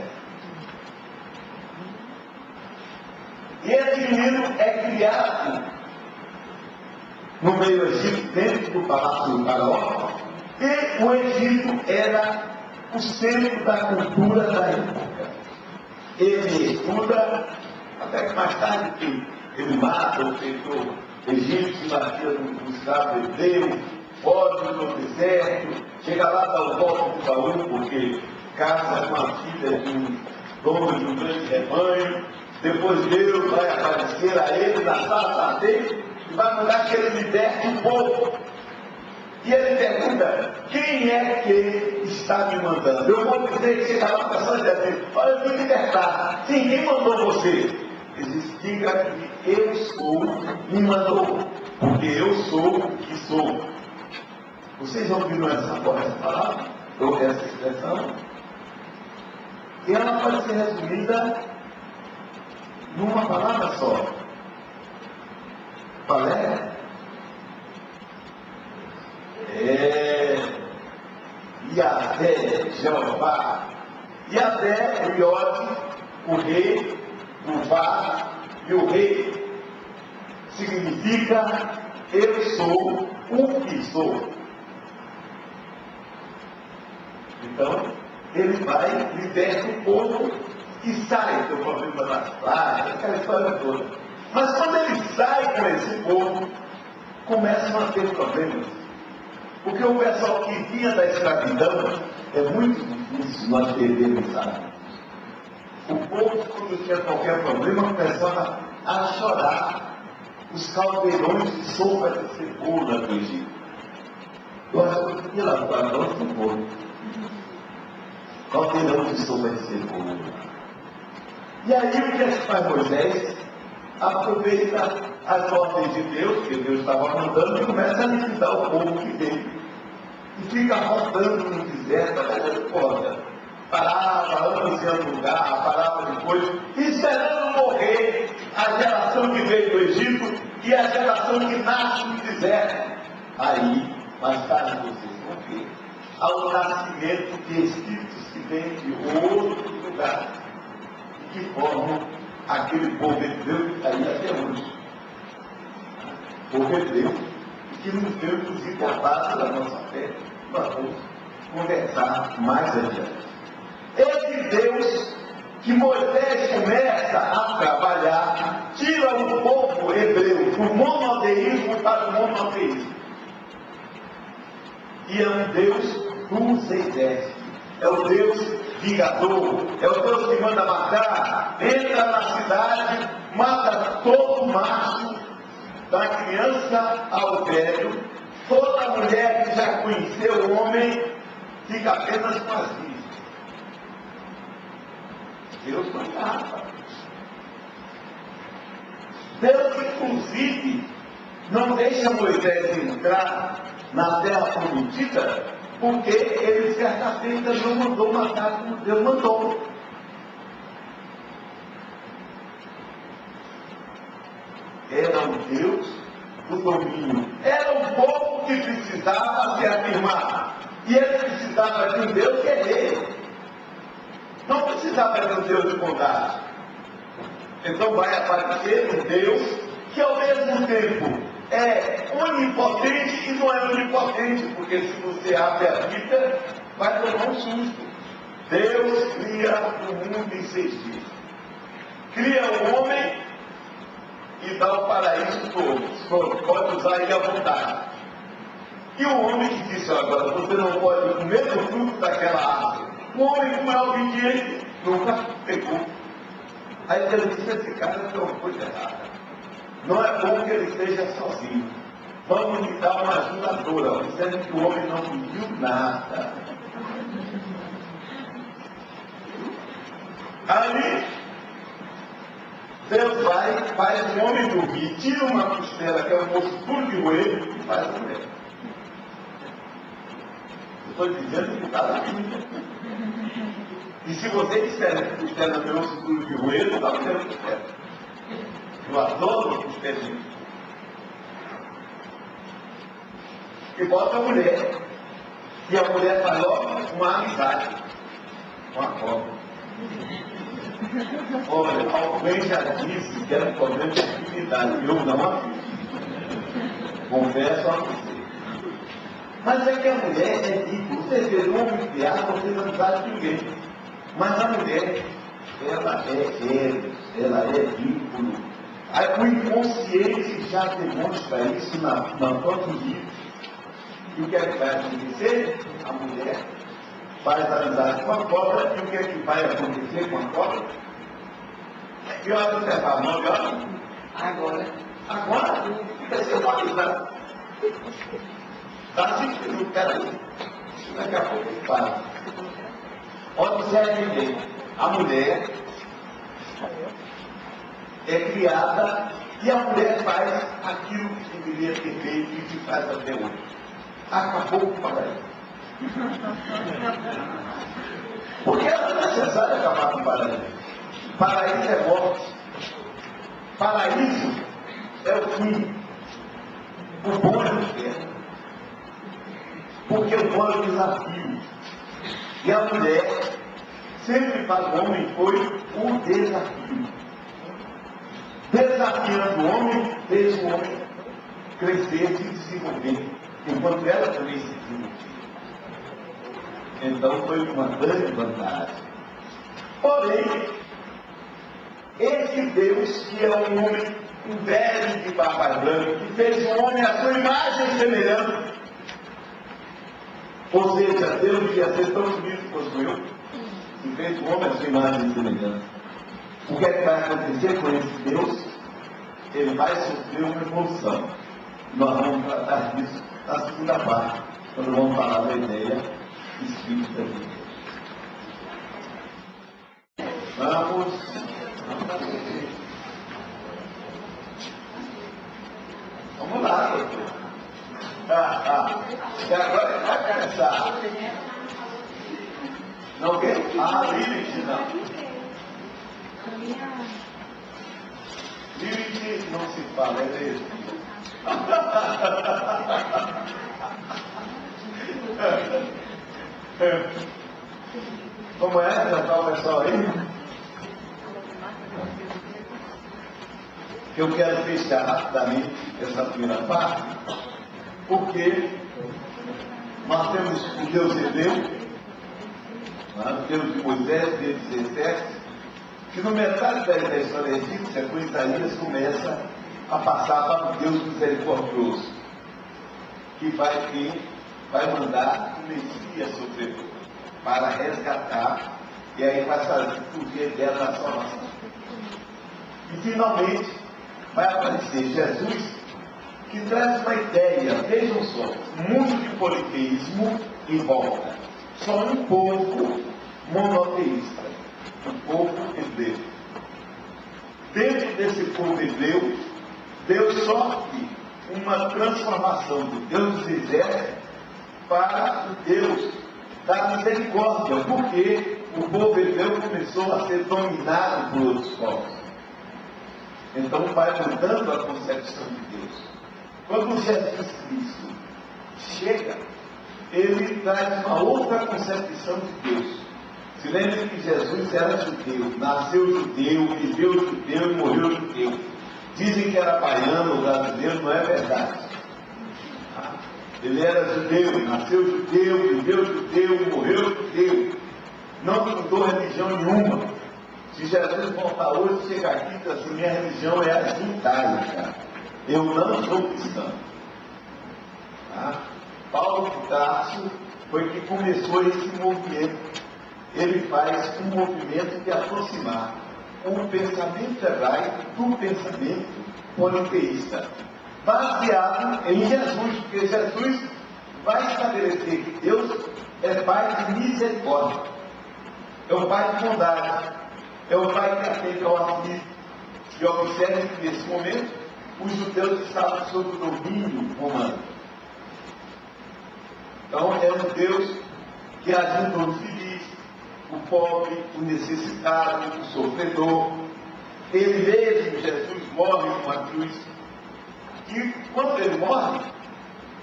E esse menino é criado no meio do Egito, dentro do palácio do faraó, e o Egito era o centro da cultura da época. Ele estuda, até que mais tarde ele mata o feitor egípcio, batia no escravo hebreu, foge no deserto, chega lá, dá o golpe do baú, porque casa com a filha de um dono de um grande rebanho. Depois Deus vai aparecer a ele na sala dele e vai mandar que ele liberte o povo. E ele pergunta: quem é que está me mandando? Eu vou dizer que chega lá, a pessoa diz: olha, eu fui libertar. Sim, quem mandou você? Ele diz: diga que eu sou, me mandou, porque eu sou o que sou. Vocês ouviram essa palavra? Ou essa expressão? E ela pode ser resumida numa palavra só. Qual é? Yahvé, Jeová. Yahvé, o Iode, o rei, o Vá e o rei. Significa eu sou o que sou. Então, ele vai, liberta o povo e sai do problema das pragas, aquela história toda. Mas quando ele sai com esse povo, começam a ter problemas. Porque o pessoal que vinha da escravidão, é muito difícil nós perdermos isso. O povo, quando tinha qualquer problema, começava a chorar. Os caldeirões de sopa de cebola do Egito. Eu acho que eu fiquei lá para nós do povo. Caldeirão de sopa de cebola. E aí o que é que faz Moisés? Aproveita as ordens de Deus, que Deus estava mandando, e começa a liquidar o povo que veio. E fica rodando no deserto, até porta. Parava, anos em lugar, parava depois, esperando morrer a geração que veio do Egito e a geração que nasce no deserto. Aí, mais tarde vocês vão ver, há o nascimento de espíritos que vêm de outro lugar e que formam aquele povo hebreu que está aí até hoje. Povo hebreu que nos deu, inclusive, a base da nossa fé. Nós vamos conversar mais adiante. Esse Deus que Moisés começa a trabalhar, tira o povo hebreu do monoteísmo para o monoteísmo. E é um Deus dos exércitos. É o Deus vingador. É o Deus que manda matar. Entra na cidade, mata todo macho, da criança ao velho. Toda mulher que já conheceu o homem fica apenas com as vidas. Deus não mata. Deus, inclusive, não deixa Moisés entrar na terra prometida, porque ele certa feita não mandou matar como Deus mandou. Era um Deus do domínio. Era um povo que precisava se afirmar. E ele precisava de um Deus que é rei. Não precisava de um Deus de bondade. Então vai aparecer um Deus que ao mesmo tempo é onipotente e não é onipotente, porque se você abre a Bíblia, vai tomar um susto. Deus cria o mundo em 6 dias. Cria o homem e dá o paraíso todo. Pode usar ele à vontade. E o homem que disse: agora você não pode comer do fruto daquela árvore. O homem, como é obediente, nunca pegou. Aí ele disse: esse cara tem uma coisa errada. Não é bom que ele esteja sozinho. Vamos lhe dar uma ajudadora, dizendo que o homem não pediu nada. Aí, Deus vai, faz o homem dormir, tira uma costela, que é um moço duro de joelho, e faz a mulher. Eu estou dizendo que está na Bíblia. E se você disser que costela é um moço duro de joelho, está vendo costela. Eu adoro costelinha. E bota a mulher. E a mulher faz logo uma amizade com a cobra. Olha, alguém já disse que era um problema de atividade. Eu não acredito. Confesso a você. Mas é que a mulher é tipo, você vê um homem criado, você não sabe de ninguém. Mas a mulher, ela é ela é ridícula. Aí o inconsciente já demonstra isso na própria vida. E o que é que vai acontecer? A mulher faz amizade com a cobra, e o que é que vai acontecer com a cobra? E olha, você fala, não, olha, agora, vai ser uma amizade. Dá 5 minutos, peraí. Daqui a pouco ele fala. Observe bem, a mulher é criada e a mulher faz aquilo que deveria ter feito e que faz até hoje. Acabou com o paraíso. Porque era necessário acabar com o paraíso. Paraíso é morte. Paraíso é o fim. O bom é o inferno. Porque o bom é o desafio. E a mulher, sempre para o homem, foi o desafio. Desafiando o homem, fez o homem crescer, se desenvolver, enquanto ela também se desenvolvia. Então foi uma grande vantagem. Porém, esse Deus que é um homem, um velho de barba branca, que fez o homem à sua imagem e semelhança, ou seja, Deus devia ser tão bonito quanto eu, que fez o homem à sua imagem e semelhança. O que é que vai acontecer com esse Deus? Ele vai sofrer uma evolução. Nós vamos tratar disso na segunda parte, quando vamos falar da ideia espírita de Deus. Vamos lá, doutor. E agora ele vai começar. Não quer? Lilith não. Lilith não se fala, é mesmo. Como é? Já está o pessoal aí? Eu quero fechar rapidamente essa primeira parte, porque nós temos o Deus hebreu, o Deus de Moisés, Deus de 17, que no metade da história egípcia, com Isaías, começa a passar para o Deus misericordioso, que vai mandar o Messias sofredor para resgatar, e aí vai fazer fugir dela a salvação. E finalmente vai aparecer Jesus, que traz uma ideia, vejam só, muito de politeísmo em volta. Só um povo monoteísta, um povo hebreu. Dentro desse povo hebreu, Deus sofre uma transformação do Deus dos exércitos para o Deus da misericórdia, porque o povo hebreu começou a ser dominado por outros povos. Então vai mudando a concepção de Deus. Quando Jesus Cristo chega, ele traz uma outra concepção de Deus. Se lembre que Jesus era judeu, nasceu judeu, viveu judeu e morreu judeu. Dizem que era baiano ou brasileiro, não é verdade. Ele era judeu, nasceu judeu, viveu judeu e morreu judeu. Não mudou religião nenhuma. Se Jesus voltar hoje, chega aqui e diz assim, minha religião é a judaica. Eu não sou cristão. Paulo de Tarso foi que começou esse movimento. Ele faz um movimento de aproximar o pensamento hebraico do pensamento politeísta, baseado em Jesus, porque Jesus vai estabelecer que Deus é Pai de misericórdia, é o Pai de bondade. é o pai que atende ao aflito. E observe que nesse momento os judeus estavam sob o domínio romano. Então é um Deus que ajuda o infeliz, o pobre, o necessitado, o sofredor. Ele mesmo, Jesus, morre numa cruz. E quando ele morre,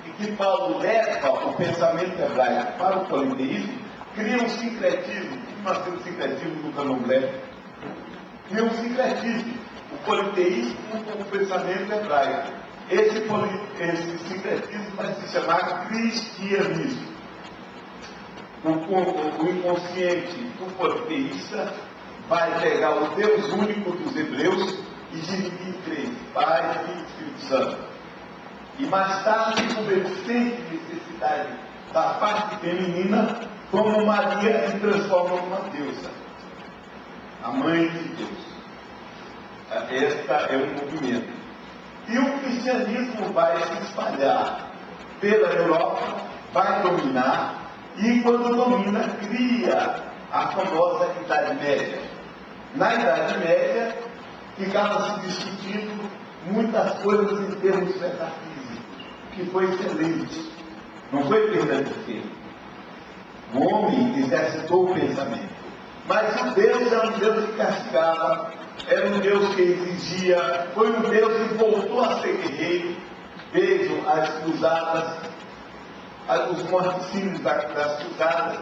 e que Paulo leva o pensamento hebraico para o politeísmo, cria um sincretismo. O que nós temos sincretismo no candomblé? Cria um sincretismo. O politeísmo com o pensamento hebraico. Esse sincretismo vai se chamar cristianismo. O inconsciente do politeísta vai pegar o Deus único dos hebreus e dividir em três: Pai, Filho e Espírito Santo. E mais tarde, como ele sente necessidade da parte feminina, como Maria se transforma numa deusa, a mãe de Deus. Esta é o movimento. E o cristianismo vai se espalhar pela Europa, vai dominar, e quando domina, cria a famosa Idade Média. Na Idade Média, ficava se discutindo muitas coisas em termos metafísicos, que foi excelente, não foi perda de tempo. O homem exercitou o pensamento, mas o Deus é um Deus que castigava, era um Deus que exigia, foi um Deus que voltou a ser guerreiro. Vejam as cruzadas, os morticínios das cruzadas.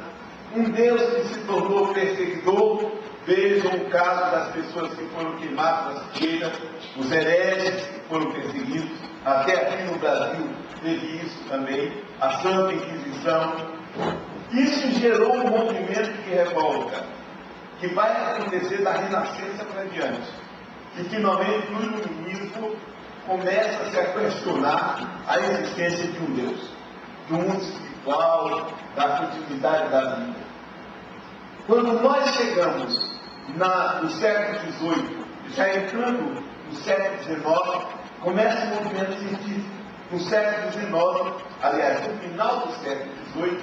Um Deus que se tornou perseguidor. Vejam o caso das pessoas que foram queimadas nas fogueiras, os hereges que foram perseguidos. Até aqui no Brasil teve isso também, a Santa Inquisição. Isso gerou um movimento de revolta, que vai acontecer da Renascença para diante. E finalmente o iluminismo começa-se a questionar a existência de um Deus, do mundo espiritual, da continuidade da vida. Quando nós chegamos no século XVIII, já entrando no século XIX, começa o movimento científico. No século XIX, aliás, no final do século XVIII,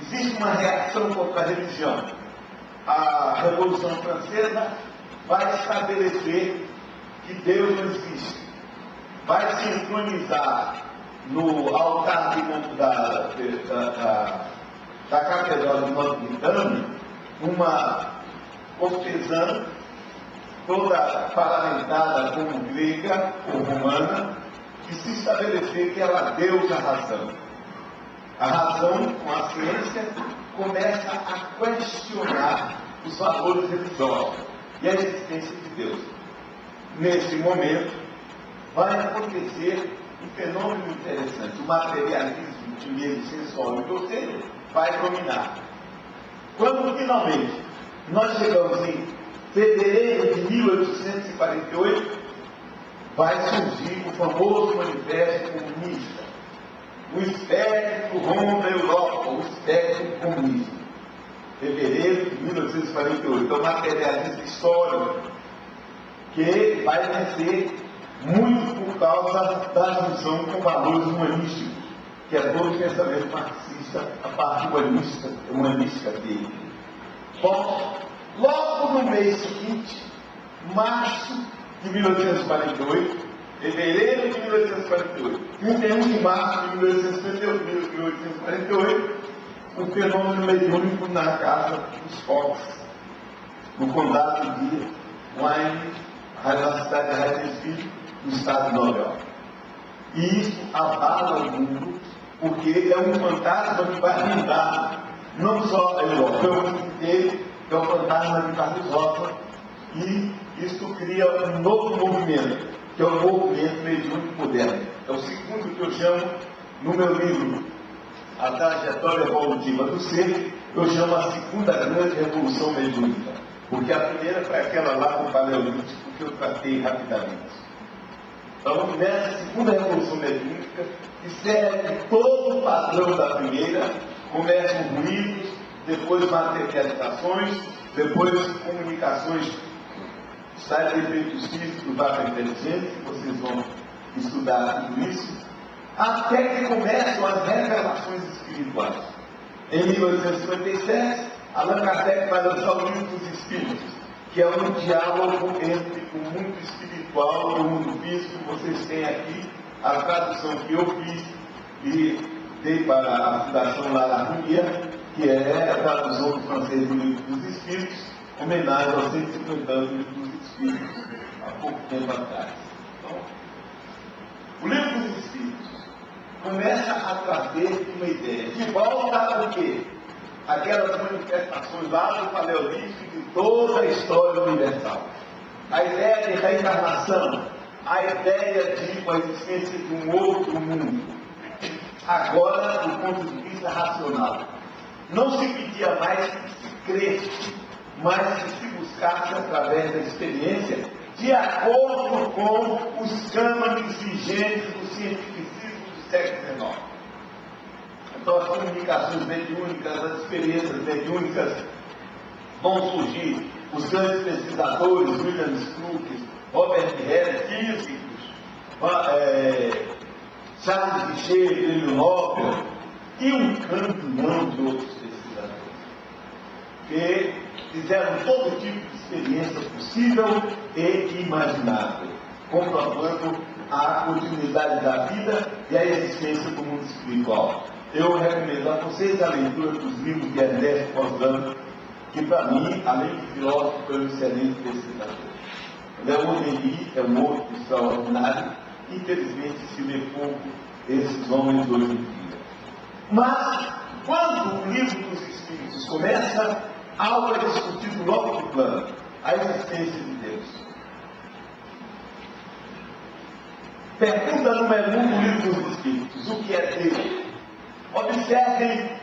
existe uma reação contra a religião. A Revolução Francesa vai estabelecer que Deus não existe. Vai se entronizar no altar da Catedral de Notre Dame uma cortesã, toda parlamentada como grega ou romana, e se estabelecer que ela deu a razão. A razão, com a ciência, começa a questionar os valores religiosos e a existência de Deus. Nesse momento, vai acontecer um fenômeno interessante. O materialismo de meio sensual e grosseiro vai dominar. Quando finalmente nós chegamos em fevereiro de 1848, vai surgir o famoso Manifesto Comunista. O espectro rompe a Europa, o espectro comunista. Fevereiro de 1848. Então, materialismo histórico, que vai nascer muito por causa da junção com valores humanísticos, que é todo o pensamento marxista, a parte humanística dele. Bom, logo no mês seguinte, março de 1848, fevereiro de 1848, 31 de março de 1848, o fenômeno mediúnico na casa dos Fox, no condado de Wayne, na cidade de Haddonfield, no estado de Nova York. E isso abala o mundo, porque é um fantasma que vai rondar não só a Europa, é o mundo inteiro, é o fantasma de Carlos Rosa, e isso cria um novo movimento, que é o movimento mediúnico moderno. É o segundo que eu chamo, no meu livro, A Trajetória Evolutiva do Ser, eu chamo a segunda grande revolução mediúnica, porque a primeira foi aquela lá com o Paleolítico, que eu tratei rapidamente. Então, nessa segunda revolução mediúnica, que segue todo o padrão da primeira, começam ruídos, depois materializações, depois comunicações, sai de efeitos físicos da inteligência, vocês vão estudar tudo isso, até que começam as revelações espirituais. Em 1857, Allan Kardec vai lançar o Livro dos Espíritos, que é um diálogo entre o mundo espiritual e o mundo físico. Vocês têm aqui a tradução que eu fiz e dei para a Fundação Lararuia, que é a tradução do francês do Livro dos Espíritos, homenagem aos 150 anos do Livro dos Espíritos, há pouco tempo atrás. Então, o Livro dos Espíritos começa a trazer uma ideia de volta ao quê? Aquelas manifestações lá do Paleolítico de toda a história universal. A ideia de reencarnação, a ideia de uma existência de um outro mundo. Agora, do ponto de vista racional. Não se pedia mais que se cresce, mas que se buscasse através da experiência, de acordo com os cânones vigentes do cientificismo do século XIX. Então, as comunicações mediúnicas, as experiências mediúnicas vão surgir. Os grandes pesquisadores, William Crookes, Robert Hare, físicos, Charles Richer, Prêmio Nobel, e um campeão de outros pesquisadores, que fizeram todo tipo de experiência possível e imaginável, comprovando a continuidade da vida e a existência do mundo espiritual. Eu recomendo a vocês a leitura dos livros de Ernesto Posdano, que para mim, além de filósofo, é um excelente pesquisador. Leon Denis é um outro extraordinário. Infelizmente se vê pouco esses homens hoje em dia. Mas, quando o Livro dos Espíritos começa, algo é discutido logo no plano, a existência de Deus. Pergunta número 1 do Livro dos Espíritos: o que é Deus? Observem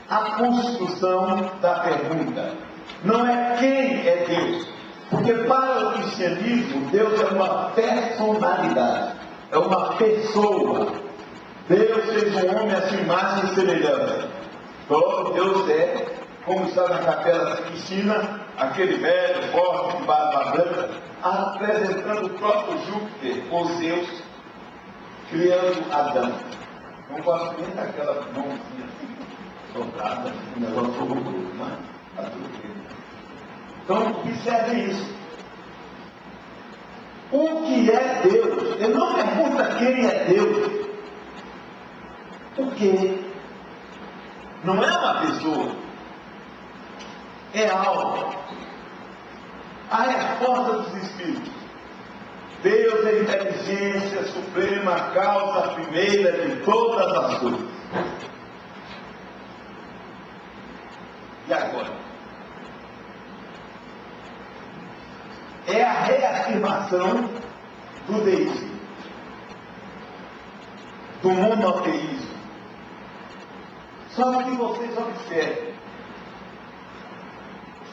a construção da pergunta. Não é quem é Deus, porque para o cristianismo Deus é uma personalidade, é uma pessoa. Deus fez um homem a sua imagem e semelhança. Então Deus é, como está na Capela Sistina, aquele velho, forte, de barba branca, apresentando o próprio Júpiter, ou Zeus, criando Adão. Não gosto nem daquela mãozinha sobrada, um negócio horroroso, mas está tudo bem. Então, observe isso. O que é Deus? Ele não pergunta quem é Deus. O que? Não é uma pessoa. É algo. A resposta dos Espíritos: Deus é a inteligência suprema, a causa primeira de todas as coisas. E agora? É a reafirmação do deísmo, do monoteísmo. Só que vocês observem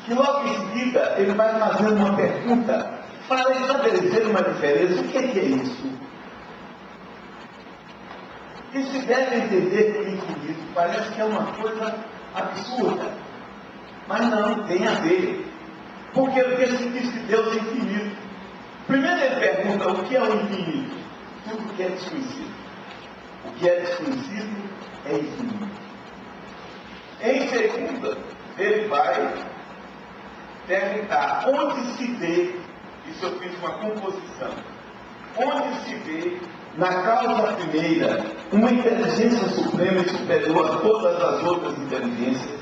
que logo em seguida ele vai fazer uma pergunta para estabelecer uma diferença. O que é isso? E se deve entender que infinito parece que é uma coisa absurda, mas não, tem a ver. Porque se diz que Deus é infinito. Primeiro ele pergunta o que é o infinito. Tudo que é desconhecido. O que é desconhecido é infinito. Em segunda, ele vai perguntar onde se vê, isso eu fiz uma composição, onde se vê na causa primeira uma inteligência suprema e superior a todas as outras inteligências.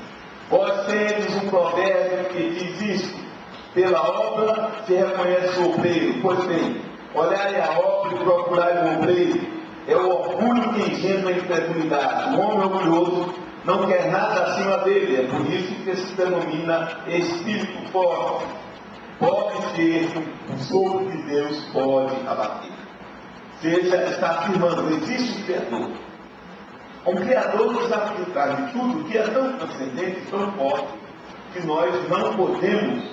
Vós tendes um provérbio que diz isto: pela obra se reconhece o obreiro. Pois bem, olhai a obra e procurai o obreiro. É o orgulho que engendra a incredulidade. O homem orgulhoso não quer nada acima dele. É por isso que se denomina espírito forte. Pode ser que o sopro de Deus pode abater. Seja, está afirmando, existe um Criador. Um Criador que está por trás de tudo, que é tão transcendente, tão forte, que nós não podemos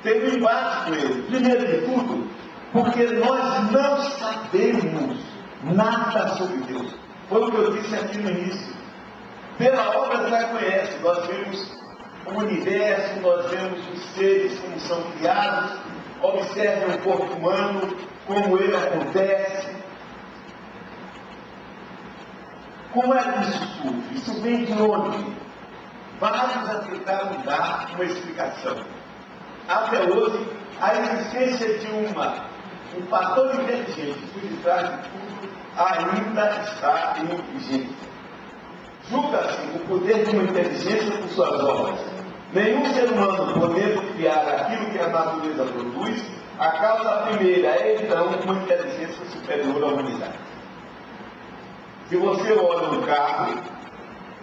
ter um embate com ele. Primeiro de tudo, porque nós não sabemos nada sobre Deus. Foi o que eu disse aqui no início. Pela obra já conhece, nós vemos o universo, nós vemos os seres como são criados, observem o corpo humano, como ele acontece. Como é que isso surge? Isso vem de onde? vários já tentaram dar uma explicação. Até hoje, a existência de um fator inteligente por detrás de tudo ainda está em vigência. Julga-se o poder de uma inteligência por suas obras. Nenhum ser humano podendo criar aquilo que a natureza produz, a causa primeira é então uma inteligência superior à humanidade. Se você olha um carro,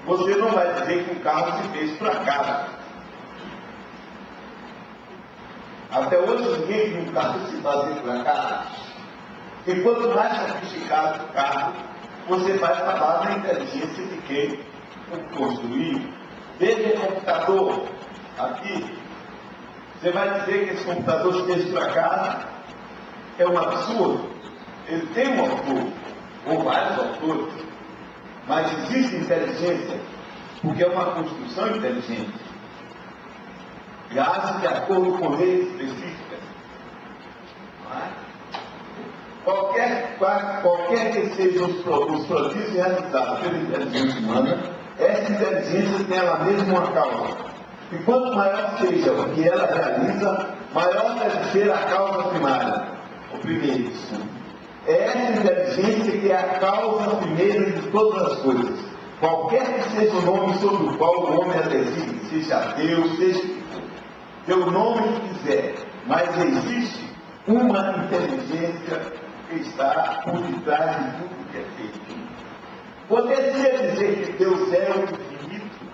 você não vai dizer que o carro se fez por acaso. Até hoje ninguém viu um carro se fazer por acaso. E quanto mais sofisticado o carro, você vai falar da inteligência de quem o construiu. Desde o computador, aqui, você vai dizer que esse computador se fez por acaso? É um absurdo. Ele tem um autor, ou vários autores, mas existe inteligência, porque é uma construção inteligente. E age de acordo com leis específicas. Não é? Qualquer que sejam os prodígios realizados pela inteligência humana, essa inteligência tem ela mesma uma causa. E quanto maior seja o que ela realiza, maior deve ser a causa primária. O primeiro. É essa inteligência que é a causa primeira de todas as coisas. Qualquer que seja o nome sobre o qual o homem é designe, seja Deus, seja o que for, dê o nome que quiser, mas existe uma inteligência que está por detrás de tudo que é feito. Poderia dizer que Deus é o infinito?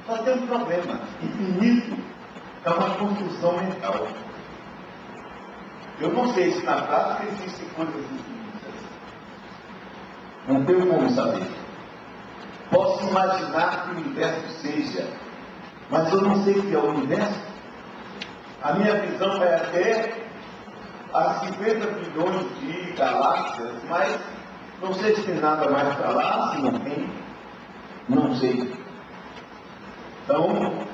Só tem um problema. Infinito é uma construção mental. Eu não sei se na prática existem coisas infinitas. Não tenho como saber. Posso imaginar que o universo seja, mas eu não sei o que é o universo. A minha visão vai até a 50 bilhões de galáxias, mas não sei se tem nada mais para lá, se não tem. Não sei. Então,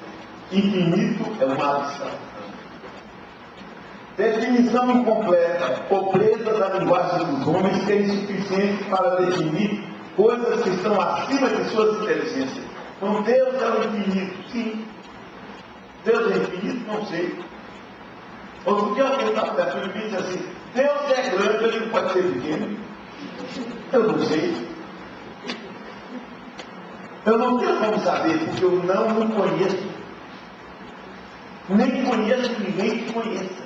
infinito é uma abstração. Definição incompleta, pobreza da linguagem dos homens, que é insuficiente para definir coisas que estão acima de suas inteligências. Então, Deus é o infinito, sim. Deus é infinito, não sei. Outro dia alguém está perto de mim e diz assim: Deus é grande, ele não pode ser pequeno. Eu não sei. Eu não tenho como saber, porque eu não o conheço. Nem conheço ninguém que conheça.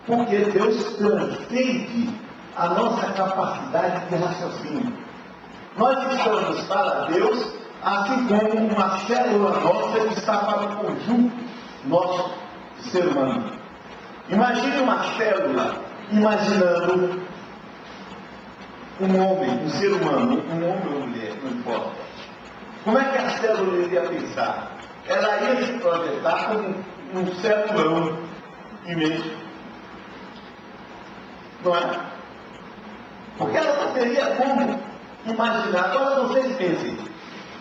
Porque Deus transcende a nossa capacidade de raciocínio. Nós estamos para Deus, assim como uma célula nossa que está para o conjunto nosso de ser humano. Imagine uma célula imaginando um homem, um ser humano, um homem ou mulher, não importa. Como é que a célula iria pensar? Ela ia se projetar como um célulão imenso. Não é? Porque ela não teria como imaginar. Agora vocês pensem,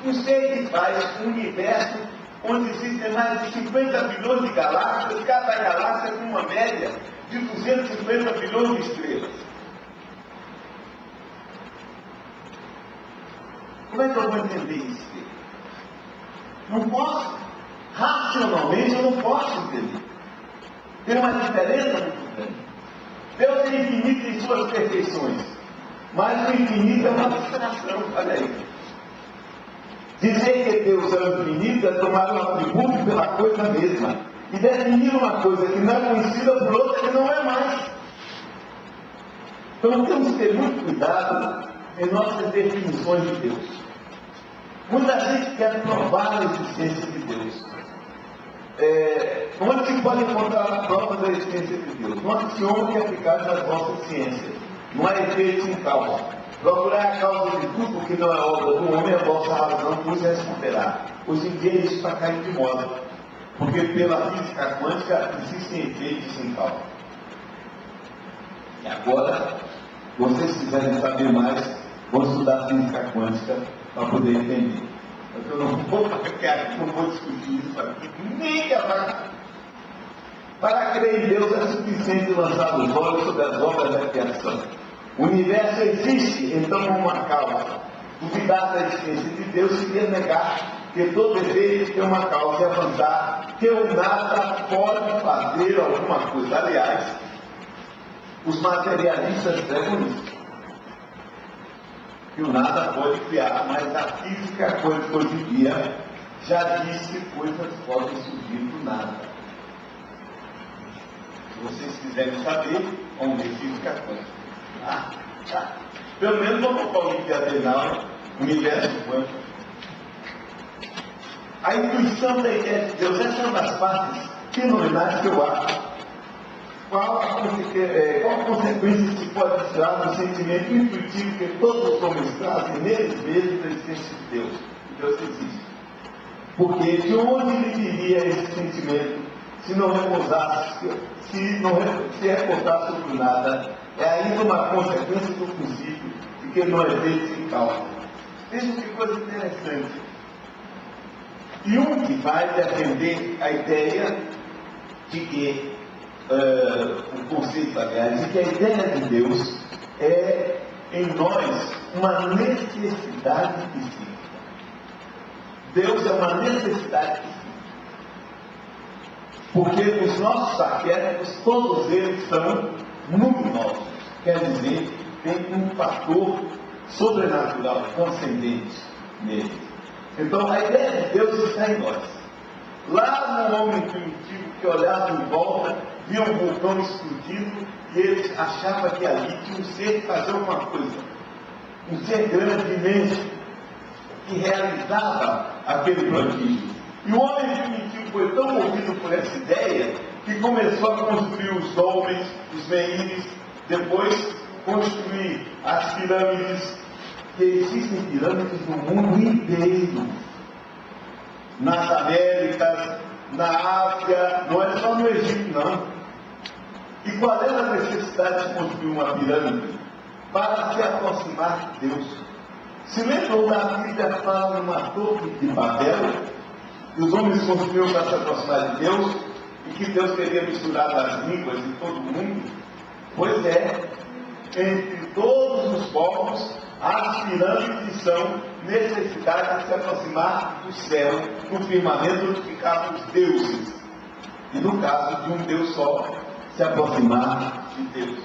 um ser que faz um universo onde existem mais de 50 bilhões de galáxias, cada galáxia com uma média de 250 bilhões de estrelas. Como é que eu vou entender isso? Não posso. Racionalmente eu não posso entender. Tem uma diferença muito grande. Deus é infinito em suas perfeições, mas o infinito é uma abstração. Olha aí. Dizer que Deus é o infinito é tomar um atributo pela coisa mesma e definir uma coisa que não é conhecida por outra que não é mais. Então temos que ter muito cuidado em nossas definições de Deus. Muita gente quer provar a existência de Deus. Onde se pode encontrar a prova da existência de Deus? No axioma que é aplicado nas vossas ciências. Não há efeito sem causa. Procurar a causa de tudo que não é obra do homem, a vossa razão vos responderá. Os indígenas está caindo de moda. Porque pela física quântica existem efeitos sem causa. E agora, vocês quiserem saber mais, vão estudar física quântica para poder entender. Mas eu não vou discutir isso aqui, nem que para crer em Deus é suficiente lançar os olhos sobre as obras da criação. O universo existe, então, como uma causa. Duvidar da existência de Deus seria negar que todo efeito tem uma causa e avançar que o nada pode fazer alguma coisa. Aliás, os materialistas pregam isso, que o nada pode criar, mas a física hoje em dia já diz que coisas podem surgir do nada. Se vocês quiserem saber, vamos ver física quântica. Pelo menos vamos para o Olimpiada Universo Quântico. A intuição da ideia de Deus, essa é uma das partes fenomenais que eu acho. Qual a consequência que pode tirar do sentimento intuitivo que todos os homens trazem neles mesmos da existência de Deus? Deus existe. Porque de onde ele viria esse sentimento se não repousasse, se reportasse sobre nada? É ainda uma consequência do princípio de que não é feito sem causa. Veja que coisa interessante. Jung vai defender a ideia de que, o conceito, aliás, de que a ideia de Deus é em nós uma necessidade psíquica. Deus é uma necessidade psíquica. Porque os nossos arquétipos, todos eles são luminosos. Quer dizer, tem um fator sobrenatural, transcendente neles. Então, a ideia de Deus está em nós. Lá no homem primitivo que olhava em volta, via um vulcão explodindo e ele achava que ali tinha um ser que fazia alguma coisa. Um ser grande, imenso, que realizava aquele prodígio. E o homem primitivo foi tão movido por essa ideia que começou a construir os dómenes, os meíres, depois construir as pirâmides, que existem pirâmides no mundo inteiro, nas Américas, na Ásia, não é só no Egito, não. E qual era a necessidade de construir uma pirâmide? Para se aproximar de Deus. Se lembram da Bíblia fala numa torre de Babel, que os homens construíram para se aproximar de Deus, e que Deus teria misturado as línguas de todo mundo? Pois é, entre todos os povos, as pirâmides são necessidade de se aproximar do céu, do firmamento onde ficavam os deuses. E no caso de um Deus só, se aproximar de Deus.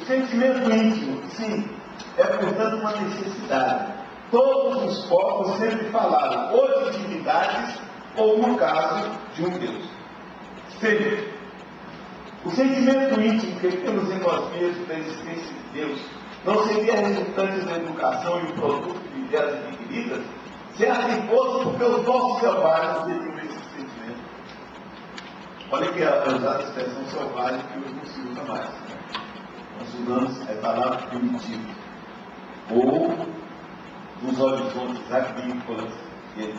O sentimento íntimo, sim, é portanto uma necessidade. Todos os povos sempre falaram ou de divindades ou no caso de um Deus. Sempre. O sentimento íntimo que temos em nós mesmos da existência de Deus não seria resultante da educação e o produto de ideias adquiridas se assim fosse porque os nossos selvagens teriam esse sentimento. Olha que a usada expressão selvagem que hoje não se usa mais. Nós usamos a palavra primitivo. Ou nos horizontes agrícolas, etc.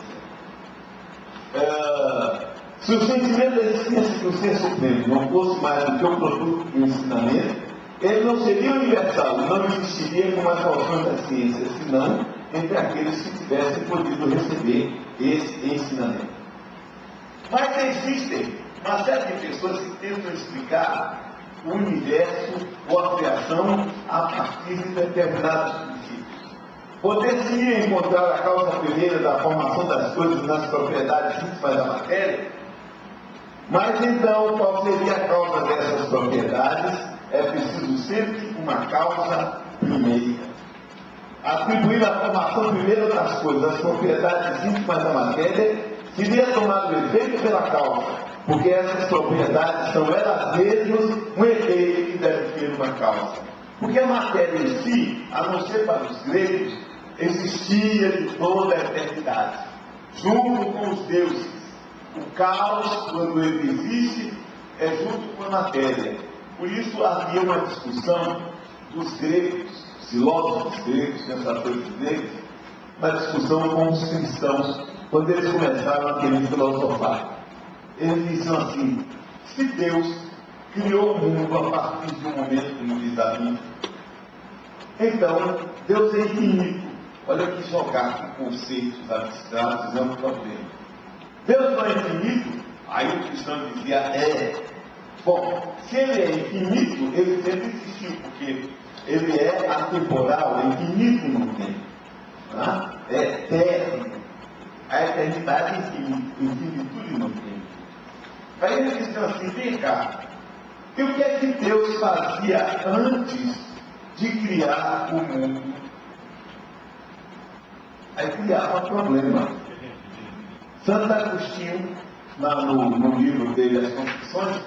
Se o sentimento da existência do ser supremo não fosse mais do que um produto do ensinamento, ele não seria universal, não existiria como as noções da ciência, senão entre aqueles que tivessem podido receber esse ensinamento. Mas existem uma série de pessoas que tentam explicar o universo ou a criação a partir de determinados princípios. Poder-se encontrar a causa primeira da formação das coisas nas propriedades íntimas da matéria? Mas então, qual seria a causa dessas propriedades? É preciso sempre uma causa primeira. Atribuir a formação primeira das coisas às propriedades íntimas da matéria seria tomar o efeito pela causa, porque essas propriedades são elas mesmas um efeito que deve ter uma causa. Porque a matéria em si, a não ser para os gregos, existia de toda a eternidade, junto com os deuses. O caos, quando ele existe, é junto com a matéria. Por isso havia uma discussão dos gregos, filósofos gregos, pensadores gregos, uma discussão com os cristãos, quando eles começaram a querer filosofar. Eles diziam assim: se Deus criou o mundo a partir de um momento, como diz a Bíblia, então Deus é infinito. Olha que jogar com conceitos abstratos é um problema. Deus não é infinito? Aí o cristão dizia: bom, se ele é infinito, ele sempre existiu, porque ele é atemporal, é infinito no tempo. tá? É eterno. A eternidade em infinitude não tem. Aí ele disse assim, vem cá, e o que é que Deus fazia antes de criar o mundo? Aí criava problema. Santo Agostinho, no livro dele, As Confissões,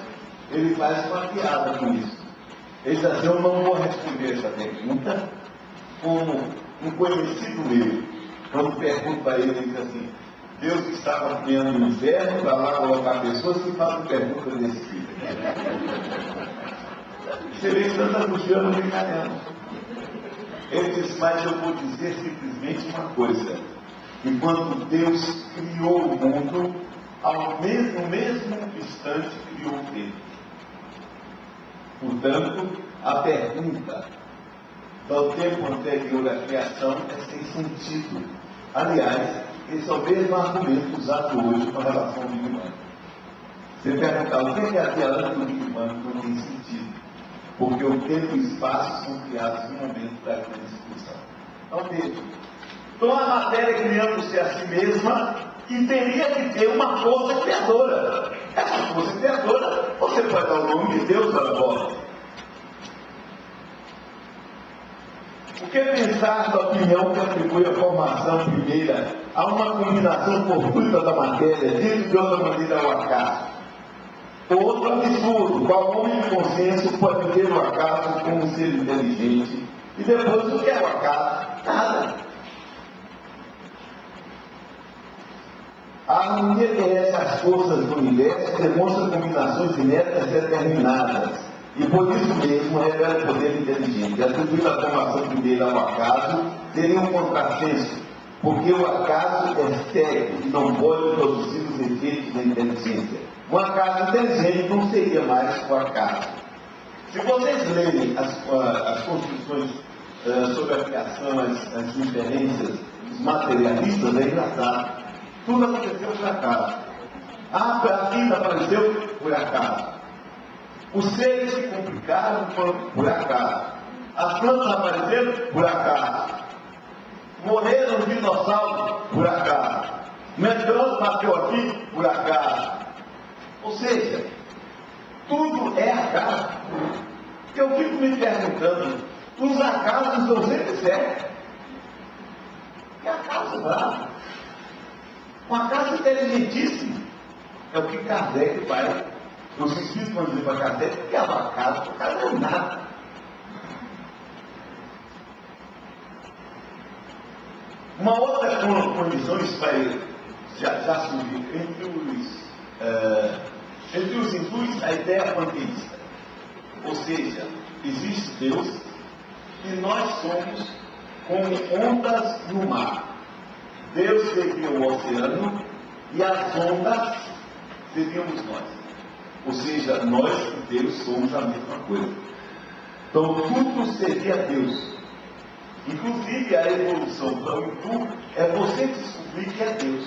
ele faz uma piada com isso. Ele diz assim, eu não vou responder essa pergunta como um conhecido meu. Quando pergunto para ele, ele diz assim, Deus estava criando o inferno para lá colocar pessoas que fazem perguntas desse tipo. Você vê que Santo Agostinho não brincalhando. Ele diz, mas eu vou dizer simplesmente uma coisa. Enquanto Deus criou o mundo, no mesmo instante criou o tempo. Portanto, a pergunta do tempo anterior à criação é sem sentido. Aliás, esse é o mesmo argumento usado hoje com relação ao Big Bang. Você perguntar o que é havia antes do Big Bang não tem sentido. Porque o tempo e o espaço são criados no momento da grande discussão. Então, veja. Então, a matéria criando-se a si mesma e teria que ter uma força criadora. Essa força criadora, você pode dar o nome de Deus à bola. O que pensar da opinião que atribui a formação primeira a uma combinação fortuita da matéria, dito de outra maneira ao acaso? Outro absurdo, qual homem de consciência pode ter o acaso como um ser inteligente? E depois, o que é o acaso? Nada. A harmonia que rege as forças do universo demonstra combinações inéditas determinadas. E por isso mesmo revela o poder inteligente. Atribuir a formação primeira ao acaso seria um contrassenso, porque o acaso é cego e não pode produzir os efeitos da inteligência. Um acaso inteligente não seria mais o acaso. Se vocês lerem as construções sobre a criação, as inferências dos materialistas, é engraçado. Tudo aconteceu por acaso. A vida apareceu por acaso. Os seres se complicaram por acaso. As plantas apareceram por acaso. Morreram os dinossauros por acaso. O meteoro bateu aqui por acaso. Ou seja, tudo é acaso. Eu fico me perguntando, os acasos estão sempre certos. Que acaso bravo. Um acaso inteligentíssimo. É o que Kardec faz. Os espíritos vão dizer para Kardec que é um acaso. O acaso não é nada. Uma outra condição já surgiu entre os hindus a ideia panteísta. Ou seja, existe Deus e nós somos como ondas no mar. Deus seria o oceano e as ondas seríamos nós. Ou seja, nós e Deus somos a mesma coisa. Então tudo seria Deus. Inclusive a evolução do hindu é você descobrir que é Deus.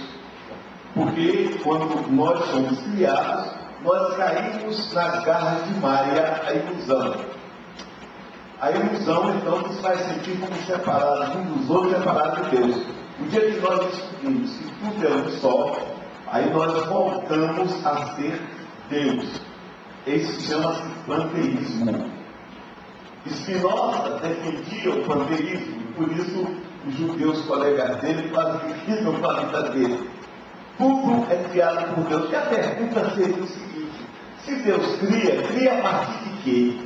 Porque quando nós somos criados, nós caímos nas garras de Maya, a ilusão. A ilusão então nos faz sentir como separados uns dos outros, separados de Deus. O dia que nós descobrimos que tudo é um só, aí nós voltamos a ser Deus. Isso chama-se panteísmo. Spinoza defendia o panteísmo, por isso os judeus colegas dele quase viviam com a vida dele. Tudo é criado por Deus. E a pergunta seria o seguinte: se Deus cria a partir de quê?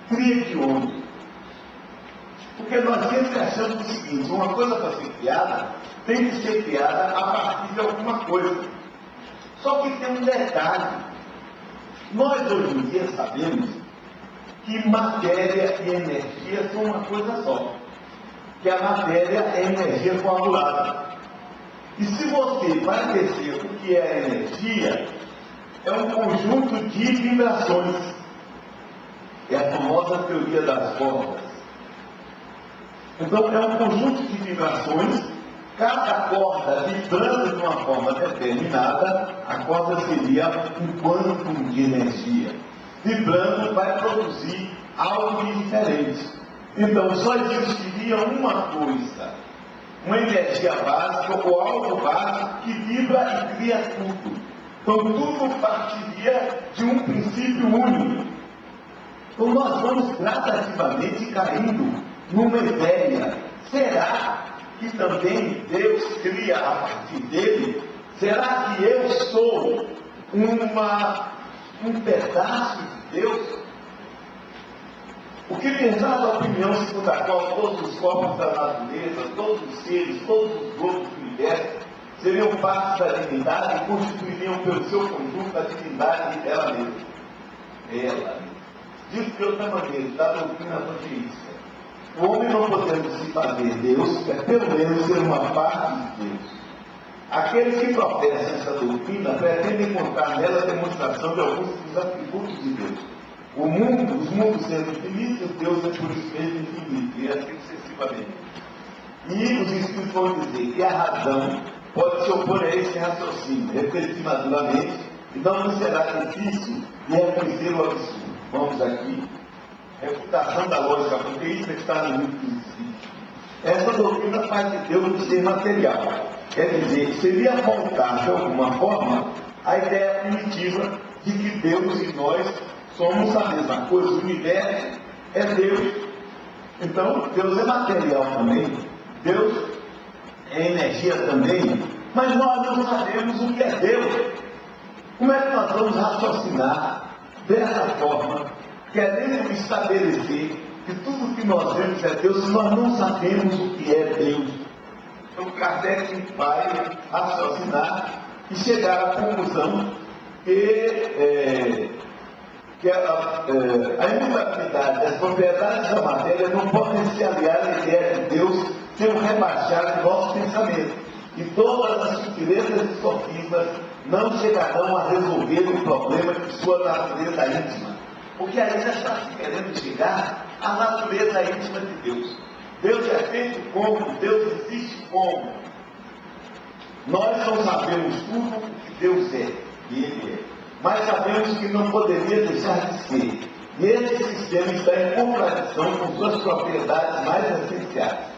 Cria de onde? Porque nós sempre achamos o seguinte: uma coisa para ser criada tem que ser criada a partir de alguma coisa. Só que tem um detalhe. Nós hoje em dia sabemos que matéria e energia são uma coisa só. Que a matéria é energia coagulada. E se você vai descer o que é energia, é um conjunto de vibrações. É a famosa teoria das cordas. Então, é um conjunto de vibrações, cada corda vibrando de uma forma determinada, a corda seria um quantum de energia. Vibrando vai produzir algo diferente. Então, só existiria uma coisa uma energia básica ou algo básico que vibra e cria tudo. Então tudo partiria de um princípio único. Então nós vamos gradativamente caindo numa ideia. Será que também Deus cria a partir dele? Será que eu sou um pedaço de Deus? O que pensar da opinião segundo a qual todos os corpos da natureza, todos os seres, todos os grupos do universo seriam partes da divindade e constituiriam pelo seu conjunto a divindade dela mesma? Ela. Dito de outra maneira, da doutrina panteísta, o homem não podendo se fazer Deus, é pelo menos ser uma parte de Deus. Aqueles que professam essa doutrina pretendem encontrar nela a demonstração de alguns dos atributos de Deus. Os mundos sendo infinitos, Deus é por isso mesmo infinito, e assim sucessivamente. E os Espíritos vão dizer que a razão pode se opor a esse raciocínio, refletir maduramente, e não nos será difícil de reconhecer o absurdo. Vamos aqui. Refutação da lógica panteísta que está no livro dos Espíritos. Essa doutrina faz de Deus um ser material. Quer dizer, seria voltar de alguma forma a ideia primitiva de que Deus e nós somos a mesma coisa. O universo é Deus. Então, Deus é material também. Deus é energia também. Mas nós não sabemos o que é Deus. Como é que nós vamos raciocinar dessa forma, querendo estabelecer que tudo que nós vemos é Deus, se nós não sabemos o que é Deus? Então, Kardec vai raciocinar e chegar à conclusão que a imutabilidade das propriedades da matéria não podem se aliar à ideia de Deus sem o rebaixar do nosso pensamento. E todas as sutilezas e sofismas não chegarão a resolver o problema de sua natureza íntima. Porque aí já está se querendo chegar à natureza íntima de Deus. Deus é feito como? Deus existe como? Nós não sabemos tudo o que Deus é, e Ele é. Mas sabemos que não poderia deixar de ser. E esse sistema está em contradição com suas propriedades mais essenciais.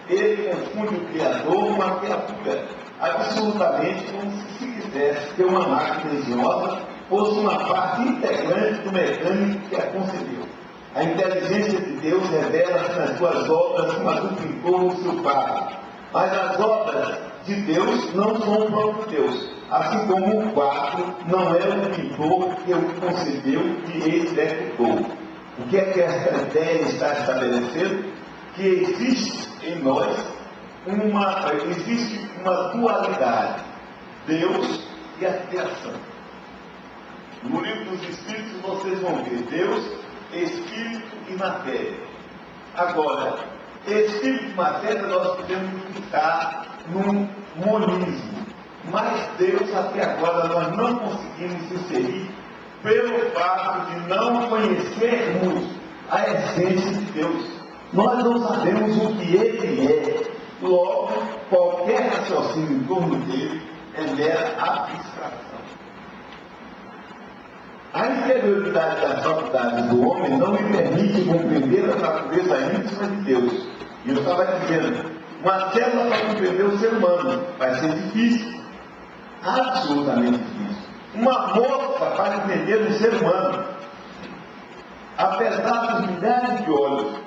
Ele confunde o Criador com a criatura, absolutamente como se quisesse que uma máquina engenhosa fosse uma parte integrante do mecânico que a concebeu. A inteligência de Deus revela-se nas suas obras como a do pintor no seu quadro. Mas as obras de Deus não são o próprio Deus, assim como o quadro não é o pintor que o concebeu e executou. O que é que essa ideia está estabelecendo? Que existe em nós uma dualidade, Deus e a criação. No livro dos Espíritos vocês vão ver Deus, Espírito e matéria. Agora, Espírito e matéria nós podemos ficar num monismo, mas Deus até agora nós não conseguimos inserir pelo fato de não conhecermos a essência de Deus. Nós não sabemos o que Ele é. Logo, qualquer raciocínio em torno dele é mera abstração. A interioridade das faculdades do homem não lhe permite compreender a natureza íntima de Deus. E eu estava dizendo, uma célula para compreender o ser humano vai ser difícil, absolutamente difícil. Uma moça para entender o ser humano, apesar dos milhares de olhos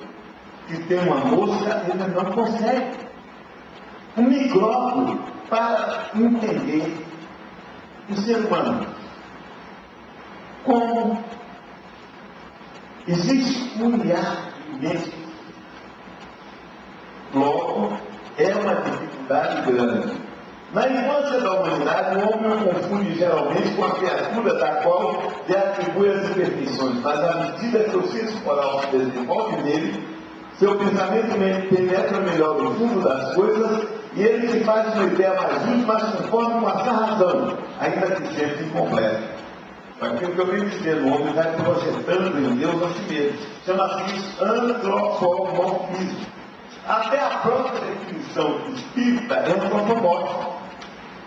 que tem uma mosca, ele não consegue. Um micróbio para entender o ser humano. Como existe um hiato imenso. Logo, é uma dificuldade grande. Na infância da humanidade, o homem o confunde geralmente com a criatura da qual lhe atribui as imperfeições, mas à medida que o senso moral se desenvolve nele, seu pensamento penetra melhor no fundo das coisas e ele se faz uma ideia mais útil, mas conforme com essa razão, ainda que sempre incompleta. Aquilo que eu venho dizendo, o homem vai projetando em Deus a si mesmo. Chama-se isso antropomorfismo. Até a própria definição espírita é antropomórfica.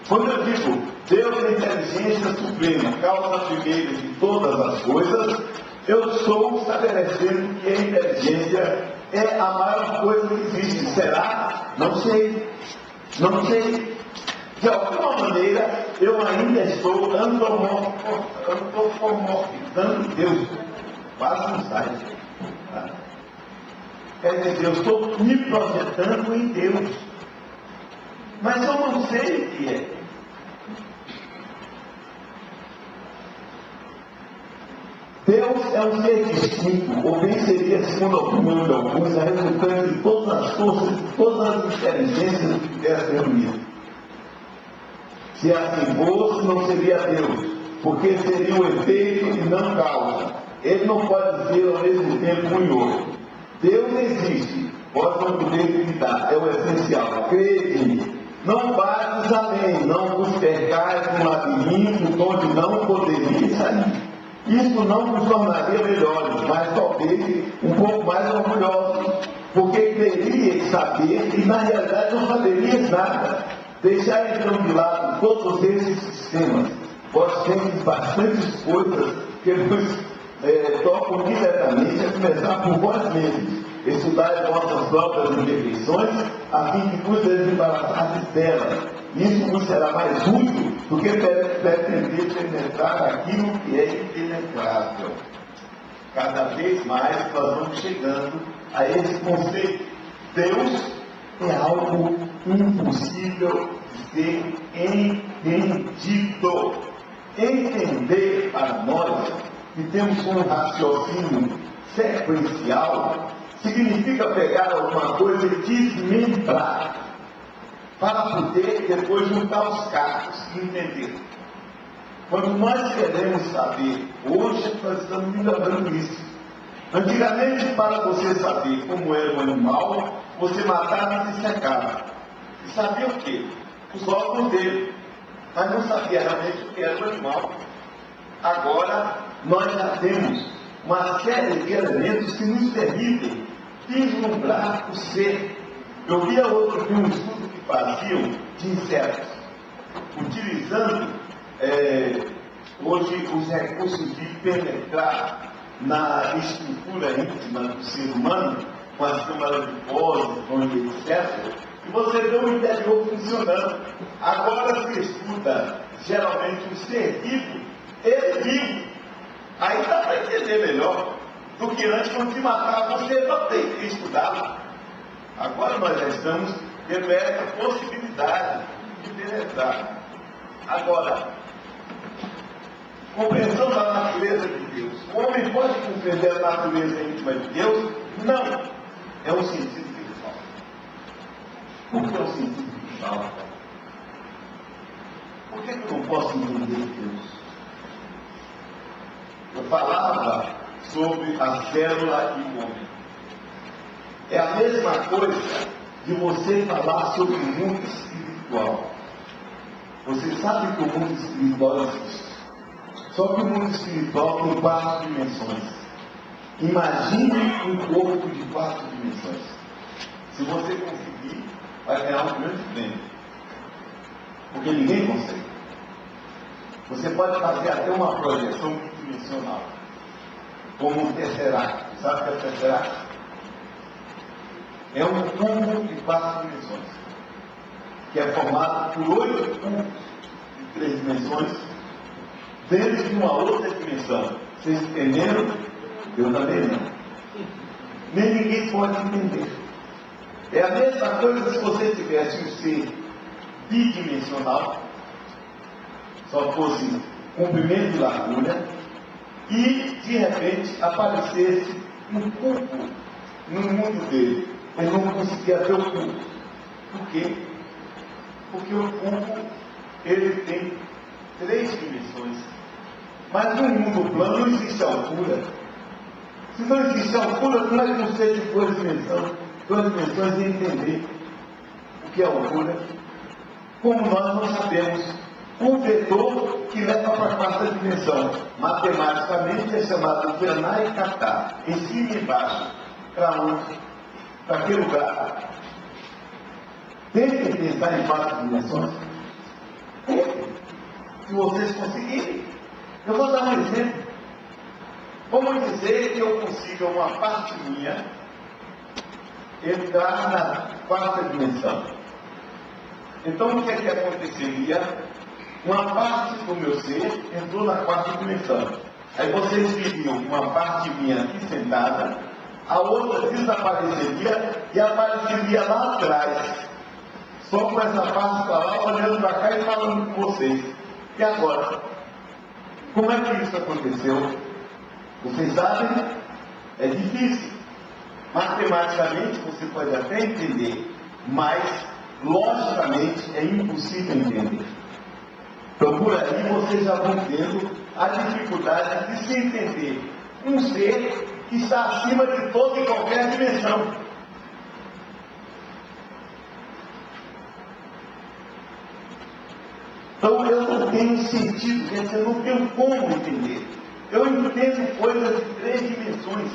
Quando eu digo Deus é a inteligência suprema, causa primeira de todas as coisas, Eu estou estabelecendo que a inteligência é a maior coisa que existe. Será? Não sei. Não sei. De alguma maneira, eu ainda estou antropomorfizando Deus. Quase não sai. Quer dizer, eu estou me projetando em Deus. Mas eu não sei o que é. Deus é um ser distinto, ou bem seria, segundo a opinião de alguns, a resultante de todas as forças, de todas as inteligências que pudessem reunir. Se assim fosse, não seria Deus, porque seria o efeito e não causa. Ele não pode ser ao mesmo tempo um e outro. Deus existe, pode não poder gritar, é o essencial. Crede, não bates além, não vos percais no labirinto onde não poderia sair. Isso não nos tornaria melhores, mas talvez um pouco mais orgulhosos, porque queria saber e na realidade não saberia nada. Deixar então de lado todos esses sistemas. Nós temos bastantes coisas que nos tocam diretamente, a começar por vós mesmos. Estudar as vossas próprias imperfeições, a fim de vos desembaraçar delas. Isso vos será mais útil do que pretender penetrar aquilo que é impenetrável. Cada vez mais nós vamos chegando a esse conceito. Deus é algo impossível de ser entendido. Entender para nós, que temos um raciocínio sequencial, significa pegar alguma coisa e desmembrar, para poder depois juntar os cacos e entender. Quando nós queremos saber, hoje nós estamos melhorando isso. Antigamente, para você saber como era um animal, você matava e secava. E sabia o quê? Os órgãos dele. Mas não sabia realmente o que era o animal. Agora, nós já temos uma série de elementos que nos permitem vislumbrar o ser. Eu vi um estudo que faziam de insetos, utilizando hoje os recursos de penetrar na estrutura íntima do ser humano, com as câmaras de pós, etc. E você vê o interior funcionando. Agora se estuda geralmente o ser vivo, ele vivo. Aí dá para entender melhor do que antes, quando se matava, você não tem que estudá-lo. Agora nós já estamos tendo essa possibilidade de penetrar. Agora, compreensão da natureza de Deus. O homem pode compreender a natureza íntima de Deus? Não. É um sentido virtual. Por que é um sentido virtual? Por que eu não posso entender Deus? Eu falava sobre a célula e o homem. É a mesma coisa de você falar sobre o mundo espiritual. Você sabe que o mundo espiritual existe. Só que o mundo espiritual tem 4 dimensões. Imagine um corpo de 4 dimensões. Se você conseguir, vai ganhar um grande prêmio. Porque ninguém consegue. Você pode fazer até uma projeção multidimensional. Como um tesseract. Sabe o que é o tesseract? É um cubo de 4 dimensões. Que é formado por 8 cubos de 3 dimensões dentro de uma outra dimensão. Vocês entenderam? Eu também não. Nem ninguém pode entender. É a mesma coisa se você tivesse um ser bidimensional, só fosse comprimento e largura, e de repente aparecesse um cubo no mundo dele. Ele não conseguia ver o cubo. Por quê? Porque o cubo ele tem 3 dimensões. Mas no mundo plano não existe altura. Se não existe altura, como é que um ser de 2 dimensões ia entender o que é altura? Como nós não sabemos um vetor que leva para a 4ª dimensão. Matematicamente é chamado planar e catar. Em cima e embaixo. Para onde? Para que lugar? Tentem pensar em 4 dimensões. Se vocês conseguirem. Eu vou dar um exemplo. Vamos dizer que eu consiga uma parte minha entrar na quarta dimensão. Então, o que é que aconteceria? Uma parte do meu ser entrou na quarta dimensão. Aí vocês viriam uma parte minha aqui sentada, a outra desapareceria e apareceria lá atrás. Só com essa parte para lá, olhando para cá e falando com vocês. E agora? Como é que isso aconteceu? Vocês sabem? É difícil. Matematicamente você pode até entender, mas logicamente é impossível entender. Então por aí vocês já vão tendo a dificuldade de se entender um ser que está acima de toda e qualquer dimensão. Então eu não tenho sentido, quer dizer, eu não tenho como entender. Eu entendo coisas de 3 dimensões,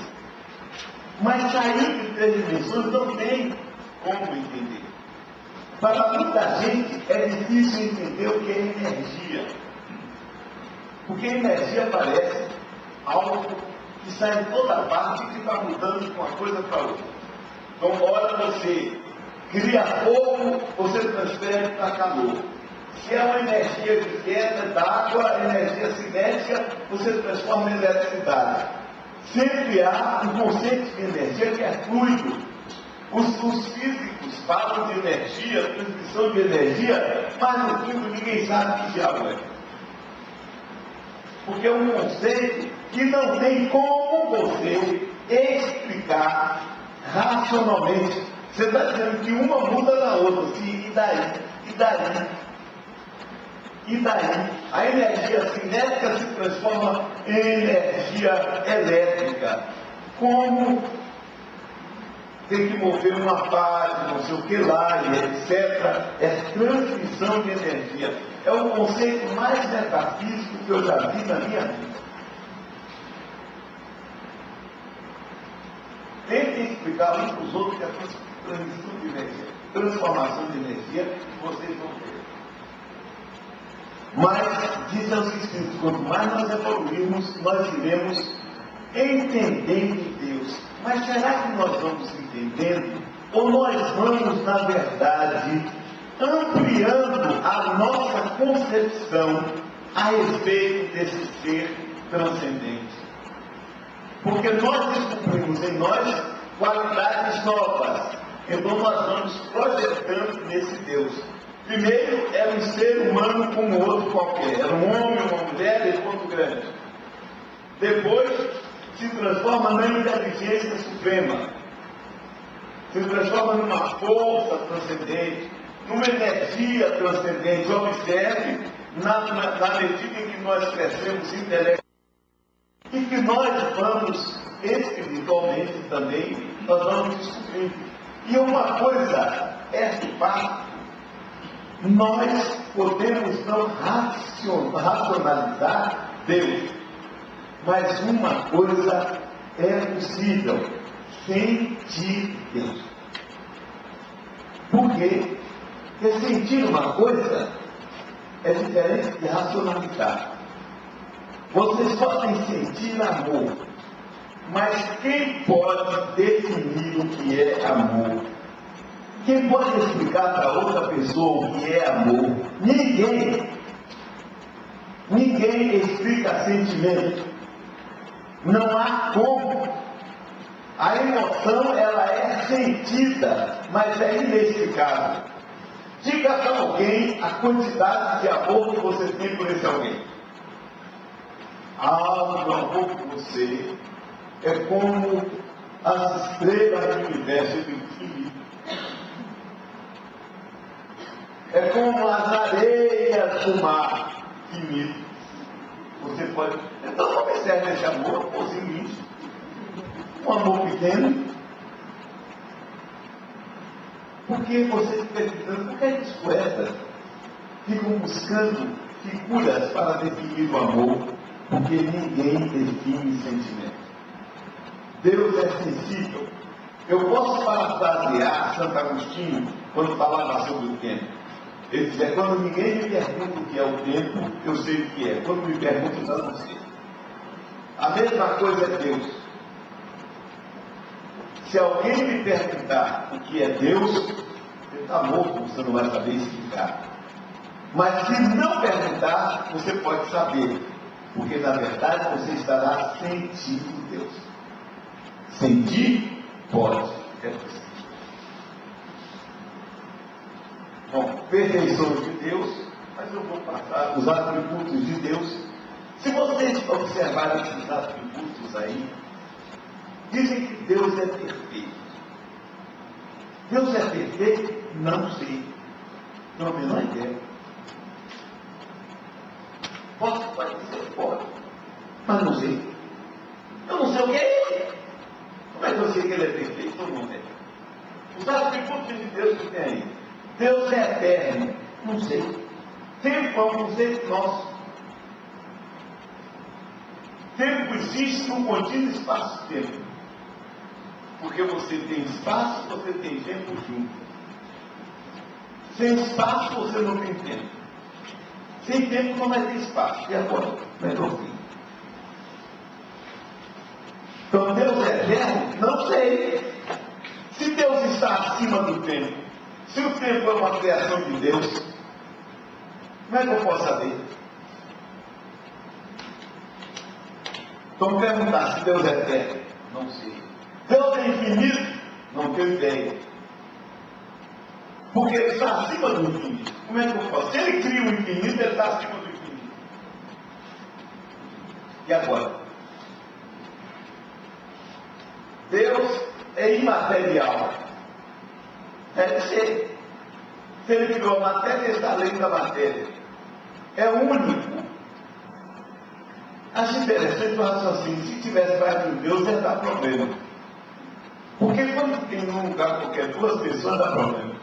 mas sair de 3 dimensões não tem como entender. Para muita gente é difícil entender o que é energia. Porque energia parece algo que sai de toda parte e que está mudando de uma coisa para outra. Então, hora você cria fogo, você transfere para calor. Se é uma energia de queda d'água, energia cinética, você transforma em eletricidade. Sempre há um conceito de energia que é fluido. Os físicos falam de energia, transmissão de energia, mas no fundo ninguém sabe o que diabo é. Porque é um conceito que não tem como você explicar racionalmente. Você está dizendo que uma muda na outra, e daí? E daí? E daí? A energia cinética se transforma em energia elétrica. Como tem que mover uma parte, não sei o que lá, e etc. É transmissão de energia. É o conceito mais metafísico que eu já vi na minha vida. Tentem explicar uns para os outros que é transmissão de energia, transformação de energia, que vocês vão ver. Mas, diz aos Espíritos, quanto mais nós evoluirmos, nós iremos entendendo Deus. Mas será que nós vamos entendendo? Ou nós vamos, na verdade, ampliando a nossa concepção a respeito desse ser transcendente? Porque nós descobrimos em nós qualidades novas. Então nós vamos projetando nesse Deus. Primeiro, era um ser humano como outro qualquer. Era um homem, uma mulher, de ponto grande. Depois, se transforma na inteligência suprema. Se transforma numa força transcendente, numa energia transcendente. Observe, na medida em que nós crescemos intelectualmente, e que nós vamos espiritualmente também, nós vamos descobrir. E uma coisa é fato, nós podemos não racionalizar Deus, mas uma coisa é possível, sentir Deus. Por quê? Porque sentir uma coisa é diferente de racionalizar. Vocês podem sentir amor, mas quem pode definir o que é amor? Quem pode explicar para outra pessoa o que é amor? Ninguém. Ninguém explica sentimento. Não há como. A emoção, ela é sentida, mas é inexplicável. Diga para alguém a quantidade de amor que você tem por esse alguém. O amor por você é como as estrelas do universo infinito. É como as areias do mar finito. Você pode. Então não observe esse amor por si mesmo. Um amor pequeno. Porque você fica pensando, por que as poetas ficam buscando figuras para definir o amor? Porque ninguém define sentimento. Deus é sensível. Eu posso parafrasear Santo Agostinho quando falava sobre o tempo. Ele dizia, quando ninguém me pergunta o que é o tempo, eu sei o que é. Quando me perguntam, eu não sei. A mesma coisa é Deus. Se alguém me perguntar o que é Deus, ele está morto, você não vai saber explicar. Mas se não perguntar, você pode saber. Porque na verdade você estará sentindo Deus. Sentir pode. É possível. Bom, perfeições de Deus, mas eu vou passar os atributos de Deus. Se vocês observarem esses atributos aí, dizem que Deus é perfeito. Deus é perfeito? Não sei. Não tenho a menor ideia. Pode dizer, pode. Mas não sei. Eu não sei o que é ele. Como é que eu sei que ele é perfeito? Eu não sei. Os atributos de Deus que tem aí. Deus é eterno. Não sei. Tempo é um conceito nosso. Tempo existe num contínuo espaço-tempo. Porque você tem espaço, você tem tempo junto. Sem espaço, você não tem tempo. Sem tempo, não vai ter espaço. E agora? Não é fim. Então, Deus é eterno? Não sei. Se Deus está acima do tempo, se o tempo é uma criação de Deus, como é que eu posso saber? Então, perguntar se Deus é eterno? Não sei. Deus é infinito? Não tenho ideia. Porque ele está acima do infinito. Como é que eu posso? Se ele cria o infinito, ele está acima do infinito. E agora? Deus é imaterial. Deve ser. Se ele criou a matéria, ele está além da matéria. É único. Acho interessante o raciocínio. Se tivesse vários Deus, ia dar problema. Porque quando tem num lugar qualquer duas pessoas, dá problema.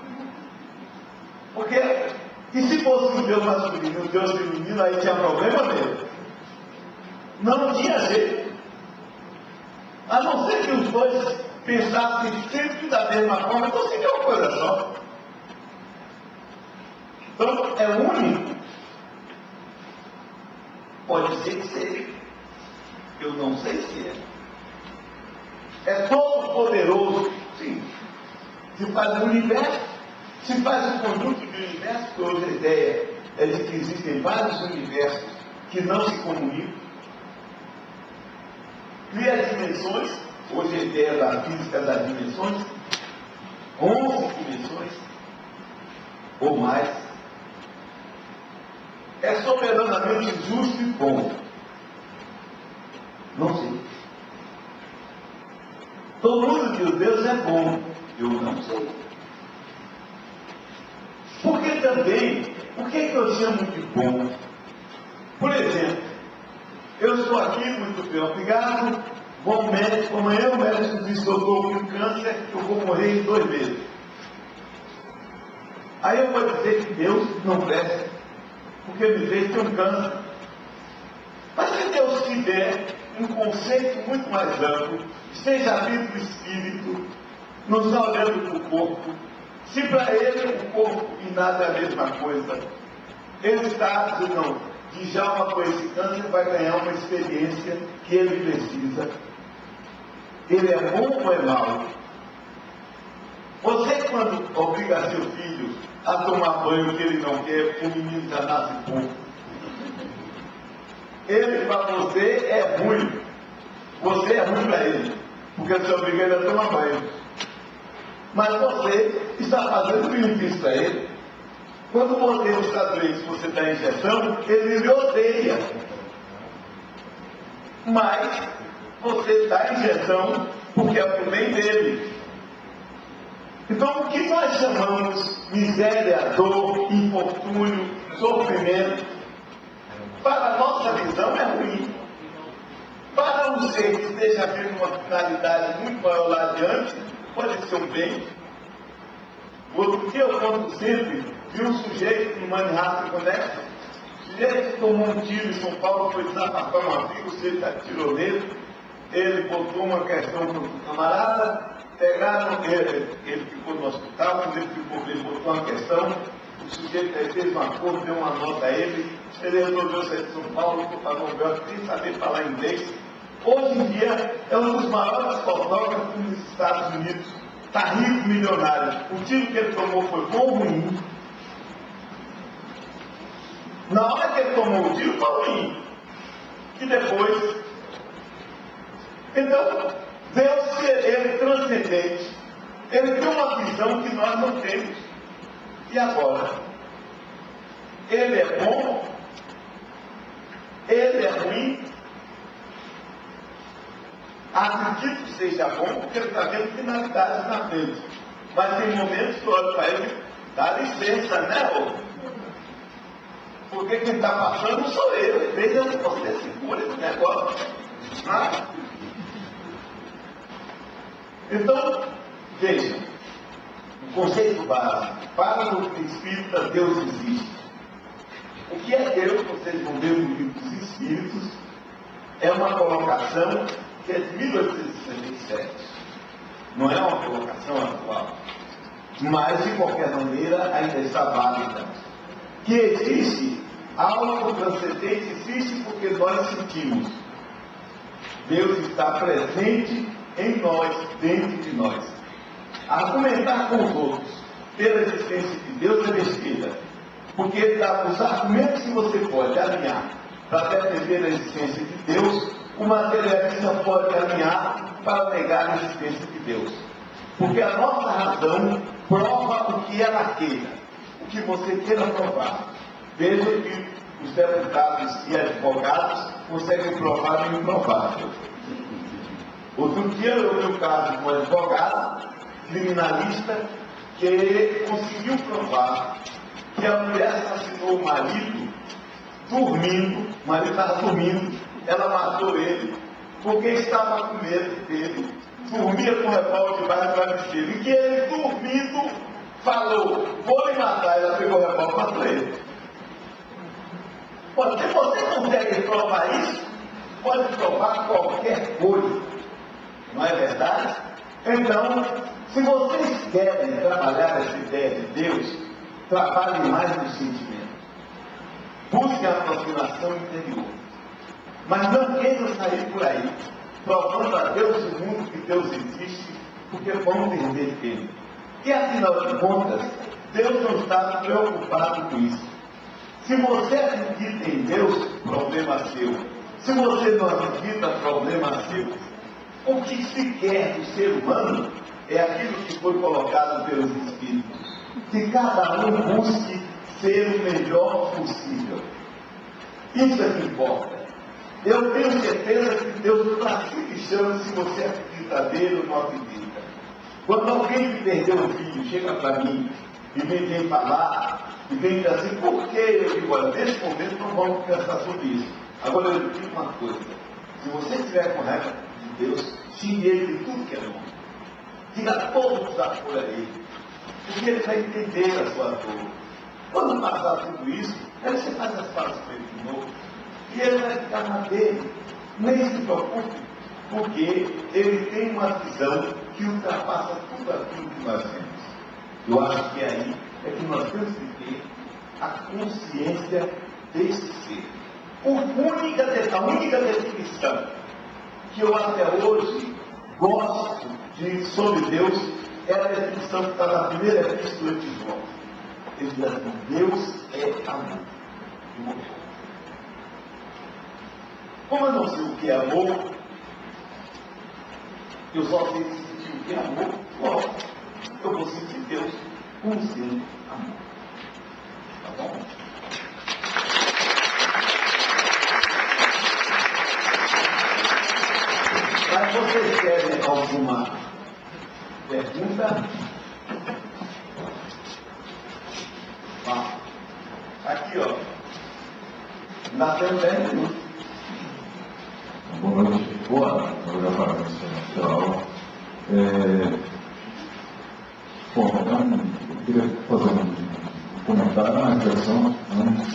Porque, e se fosse um Deus masculino e um Deus feminino, aí tinha problema mesmo. Não tinha jeito. A não ser que os dois pensassem sempre da mesma forma, então seria uma coisa só. Então, é único. Pode ser que seja. Eu não sei se é. É todo poderoso, sim. Se faz o universo, se faz um conjunto de universos, que hoje a ideia é de que existem vários universos que não se comunicam. Cria dimensões, hoje a ideia da física das dimensões, 11 dimensões, ou mais. É soberanamente justo e bom. Não sei. Todo mundo diz, Deus é bom. Eu não sei. Porque também, o que eu chamo de bom? Por exemplo, eu estou aqui, muito bem, obrigado, vou ao médico, amanhã o médico diz que eu estou com câncer, que eu vou morrer em 2 meses. Aí eu vou dizer que Deus não presta, porque me fez ter um câncer. Mas se Deus tiver um conceito muito mais amplo, esteja abrindo o espírito, não está olhando para o corpo, se para ele o corpo e nada é a mesma coisa, ele está dizendo, não, Djalma com esse câncer vai ganhar uma experiência que ele precisa. Ele é bom ou é mau? Você, quando obriga seu filho a tomar banho que ele não quer, o menino já nasce bom. Ele para você é ruim. Você é ruim para ele, porque você obriga ele a tomar banho. Mas você está fazendo benefício para ele. Quando você está doente, você dá injeção, ele lhe odeia. Mas você dá injeção porque é por bem dele. Então, o que nós chamamos miséria, dor, infortúnio, sofrimento, para a nossa visão é ruim. Para um ser que esteja vendo uma finalidade muito maior lá adiante, pode ser um bem. Outro dia eu conto sempre, vi um sujeito no Manhattan Connection, o sujeito tomou um tiro em São Paulo, foi desabafar um amigo, se ele está tironeiro, ele botou uma questão para o camarada, pegaram ele ficou no hospital, quando ele ficou, ele botou uma questão, o sujeito fez uma cor, deu uma nota a ele resolveu sair de São Paulo, foi para Nova York, sem saber falar inglês, Hoje em dia é um dos maiores fotógrafos dos Estados Unidos, está rico, milionário. O tiro que ele tomou foi bom ou ruim? Na hora que ele tomou o tiro, foi ruim. E depois, então, Deus, ele é transcendente. Ele tem uma visão que nós não temos. E agora? Ele é bom? Ele é ruim? Acredito que seja bom, porque ele está vendo finalidades na frente. Mas tem momentos que eu olho para ele, dá licença, né, ô? Porque quem está passando sou eu. Veja se você segura esse negócio. Ah. Então, veja, o conceito básico, para o espírita, Deus existe. O que é Deus, vocês vão ver no livro dos Espíritos, é uma colocação que é de 1867. Não é uma colocação atual. Mas, de qualquer maneira, ainda está válida. Que existe algo transcendente, existe porque nós sentimos. Deus está presente em nós, dentro de nós. Argumentar com os outros pela existência de Deus é besteira. Porque os argumentos que você pode alinhar para defender a existência de Deus, o materialista pode alinhar para negar a existência de Deus. Porque a nossa razão prova o que ela queira, o que você queira provar. Veja que os deputados e advogados conseguem provar o improvável. Outro dia eu vi o caso de um advogado criminalista que conseguiu provar que a mulher assassinou o marido dormindo, o marido estava dormindo, ela matou ele, porque estava com medo dele, dormia com o revólver debaixo do travesseiro, e que ele dormindo falou, vou lhe matar, ela pegou o revólver e matou ele. Se você consegue provar isso, pode provar qualquer coisa, não é verdade? Então, se vocês querem trabalhar essa ideia de Deus, trabalhem mais no sentimento. Busquem a aproximação interior. Mas não queiram sair por aí, provando a Deus o mundo que Deus existe, porque vão perder tempo. E afinal de contas, Deus não está preocupado com isso. Se você acredita em Deus, problema seu. Se você não acredita, problema seu. O que se quer do ser humano é aquilo que foi colocado pelos Espíritos. Que cada um busque ser o melhor possível. Isso é que importa. Eu tenho certeza que Deus classifica e chama se você acredita nele ou não acredita. Quando alguém que perdeu um filho chega para mim e vem falar, e vem dizer assim, por que? Eu digo, olha, nesse momento não vamos pensar sobre isso. Agora eu lhe digo uma coisa, se você estiver com raiva de Deus, xingue ele de tudo que é bom. Diga todos os apoios a ele, porque ele vai entender a sua dor. Quando passar tudo isso, aí você faz as pazes com ele de novo, e ele vai ficar na dele. Nem se preocupe, porque ele tem uma visão que ultrapassa tudo aquilo que nós temos. Eu acho que aí é que nós temos que ter a consciência desse ser. A única definição que eu até hoje gosto de sobre Deus é a definição que está na primeira epístola de João. Ele diz assim, Deus é amor. Como eu não sei o que é amor, eu só sei sentir o que é amor, logo eu vou sentir Deus como sendo amor. Tá bom? Mas vocês querem alguma pergunta? Aqui, ó. Ainda tem 10 minutos. Boa noite. Boa noite, geral. Bom, eu queria fazer um comentário, uma reflexão antes,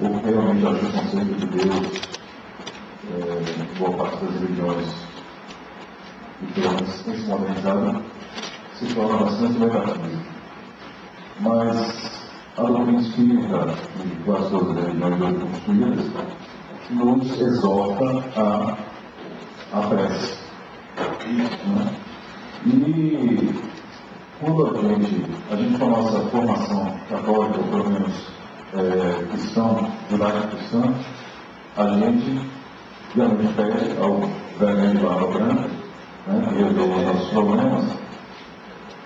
ou realmente acho que o conceito de Deus, boa parte das religiões, e pelo menos tem se modernizado, se torna bastante negativo. Mas a doutrina espírita e quase todas as religiões hoje construídas nos exorta a a prece. Né? E quando a gente com a nossa formação católica, ou pelo menos cristão, judaico-cristã, a gente realmente pede ao velho de barba branca, né, que resolva os nossos problemas,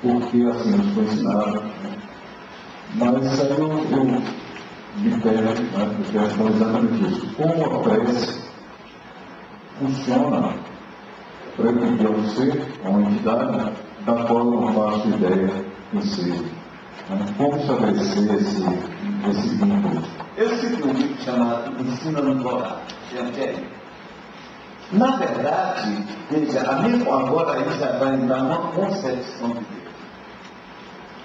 porque assim nos foi ensinado. Né? Mas isso aí eu me pego, né, porque é exatamente isso. Como a prece funciona para eu a um ser, a uma entidade, da qual eu não faço ideia em ser. Né? Como estabelecer esse vínculo? Eu citei um livro chamado Ensina no Torá, de Angélica. Na verdade, veja, agora aí já vai entrar uma concepção de Deus.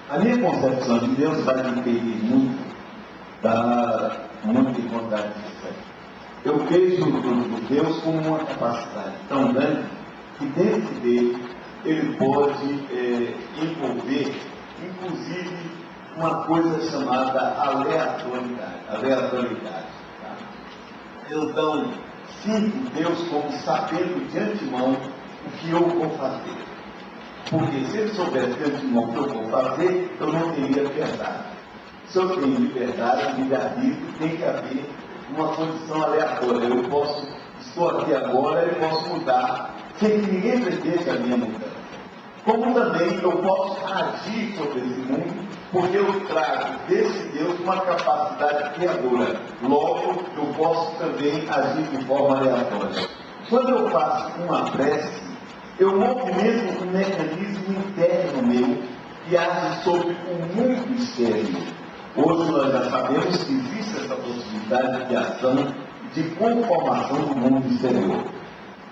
A minha concepção de Deus vai depender muito muito de vontade de fé. Eu vejo Deus como uma capacidade tão grande que dentro dele ele pode envolver, inclusive, uma coisa chamada aleatoriedade. Tá? Então, sinto Deus como sabendo de antemão o que eu vou fazer. Porque se ele soubesse de antemão o que eu vou fazer, eu não teria liberdade. Se eu tenho liberdade, livre-arbítrio, tem que haver uma condição aleatória. Estou aqui agora e posso mudar, sem que ninguém presencia a minha mudança. Como também eu posso agir sobre esse mundo, porque eu trago desse Deus uma capacidade criadora. Logo, eu posso também agir de forma aleatória. Quando eu faço uma prece, eu movimento um mecanismo interno meu que age sobre o mundo exterior. Hoje nós já sabemos que existe essa possibilidade de ação, de conformação do mundo exterior.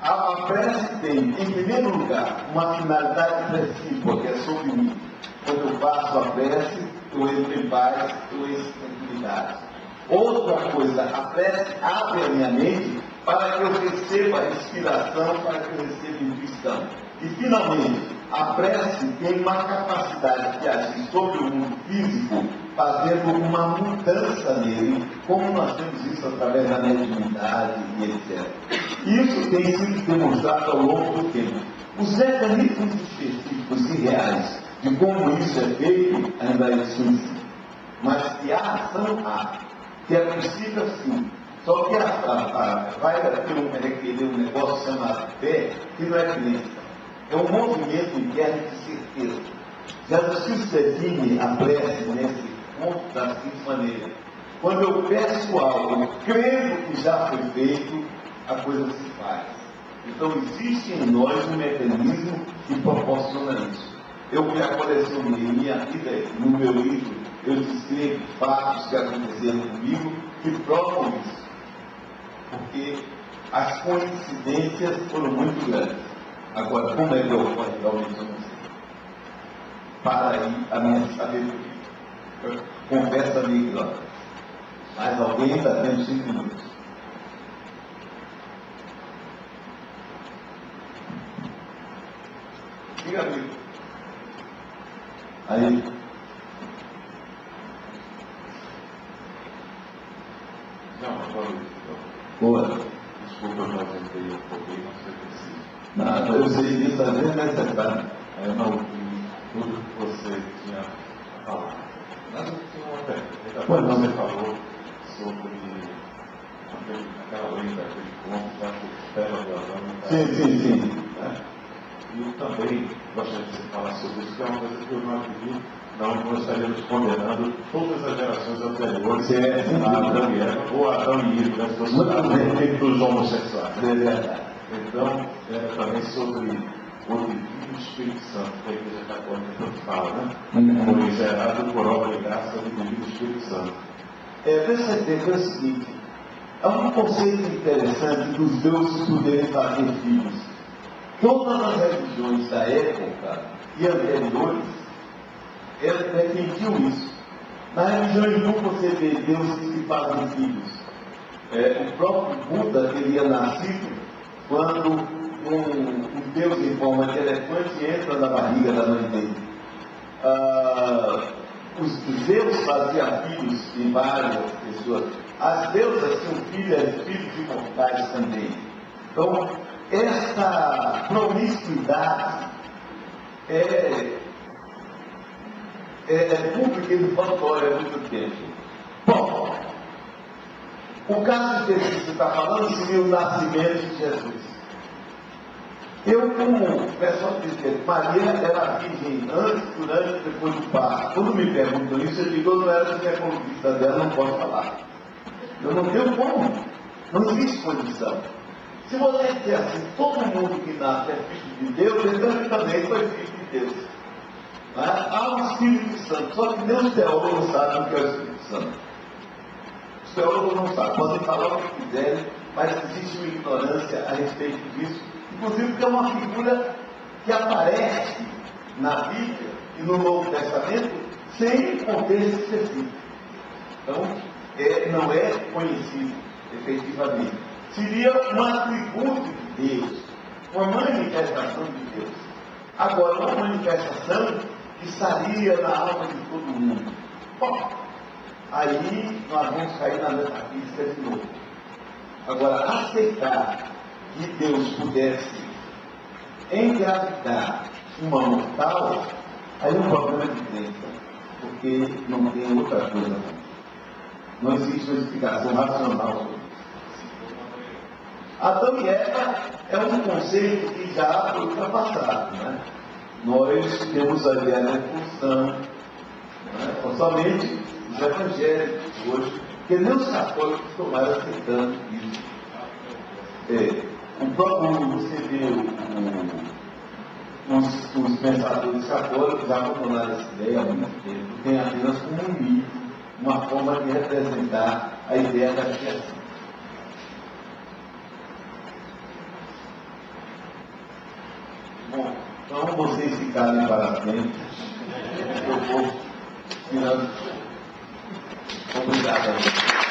A prece tem, em primeiro lugar, uma finalidade precípua, que é sobre mim. Quando eu faço a prece, eu entro em paz, eu entro em tranquilidade. Outra coisa, a prece abre a minha mente para que eu receba inspiração, para que eu receba intuição. E, finalmente, a prece tem uma capacidade de agir sobre o mundo físico, fazendo uma mudança nele, como nós temos isso através da mediunidade e etc. Isso tem sido demonstrado ao longo do tempo. Os mecanismos específicos e reais de como isso é feito ainda existem, mas que a ação há, que é possível sim. Só que vai ter um negócio chamado fé, que não é crença. É um movimento interno de certeza. Jesus Cristo define a prece nesse ponto da seguinte maneira: quando eu peço algo, crendo que já foi feito, a coisa se faz. Então existe em nós um mecanismo que proporciona isso. Eu me colecionei minha vida, no meu livro, eu descrevo fatos que aconteceram comigo que provam isso. Porque as coincidências foram muito grandes. Agora, como é que eu posso realmente não sei? Para aí a minha sabedoria. Conversa meio grande. Mas alguém está tendo 5 minutos. Diga, amigo. Aí. Não, agora. Boa. Desculpa, eu já tentei um pouquinho, não sei se Nada, eu sei disso, às vezes necessário. eu não ouvi tudo que você tinha falado. Mas eu tinha uma pergunta. Quando você falou sobre aquela lenda, aquele conto da costela do Adão. Sim. Né? E eu também gostaria de você falar sobre isso, que é uma coisa que eu não acredito. Não, nós estaríamos condenando todas as gerações anteriores a Adão e Eva, ou Adão e Eva, né? Se fosse dos homossexuais. Então, era também sobre o Divino Espírito Santo, que a Igreja Católica tanto fala, né? Foi gerado por obra e graça do Divino Espírito Santo. Percebeu o seguinte: há um conceito interessante dos deuses poderem fazer filhos. Todas as religiões da época e anteriores defendiam isso. Na religião hindu você vê deuses que fazem filhos. O próprio Buda teria nascido quando um deus em forma de elefante entra na barriga da mãe dele. Os Zeus faziam filhos em várias pessoas. As deusas tinham filhos imortais também. Então, essa promiscuidade é pública e notória há muito tempo. Bom, o caso que você está falando seria o nascimento de Jesus. Eu, como pessoal dizer, Maria era virgem antes, durante e depois do parto. Quando me perguntam isso, eu digo, eu não era ginecologista dela, não posso falar. Eu não tenho como. Não existe condição. Se você dizer assim, todo mundo que nasce é filho de Deus, então também foi filho de Deus. Há o Espírito Santo, só que nem os teólogos sabem o que é o Espírito Santo. Os teólogos não sabem, podem falar o que quiserem, mas existe uma ignorância a respeito disso, inclusive porque é uma figura que aparece na Bíblia e no Novo Testamento sem contexto específico. Então, não é conhecido efetivamente. Seria um atributo de Deus, uma manifestação de Deus. Agora, uma manifestação que estaria na alma de todo mundo. Bom, aí nós vamos cair na metafísica de novo. Agora, aceitar que Deus pudesse engravidar uma mortal, aí é um problema de crença, porque não tem outra coisa. Não existe uma explicação racional sobre isso. Adão e Eva é um conceito que já foi ultrapassado, né? Nós temos ali a revolução, né? Somente os evangélicos hoje, porque nem os católicos tomaram aceitando isso. O próprio, você vê os pensadores católicos já abandonaram essa ideia há muito tempo, tem apenas como um mito, uma forma de representar a ideia da criação. Bom, então vocês ficarem para sempre, eu vou tirando. Obrigado.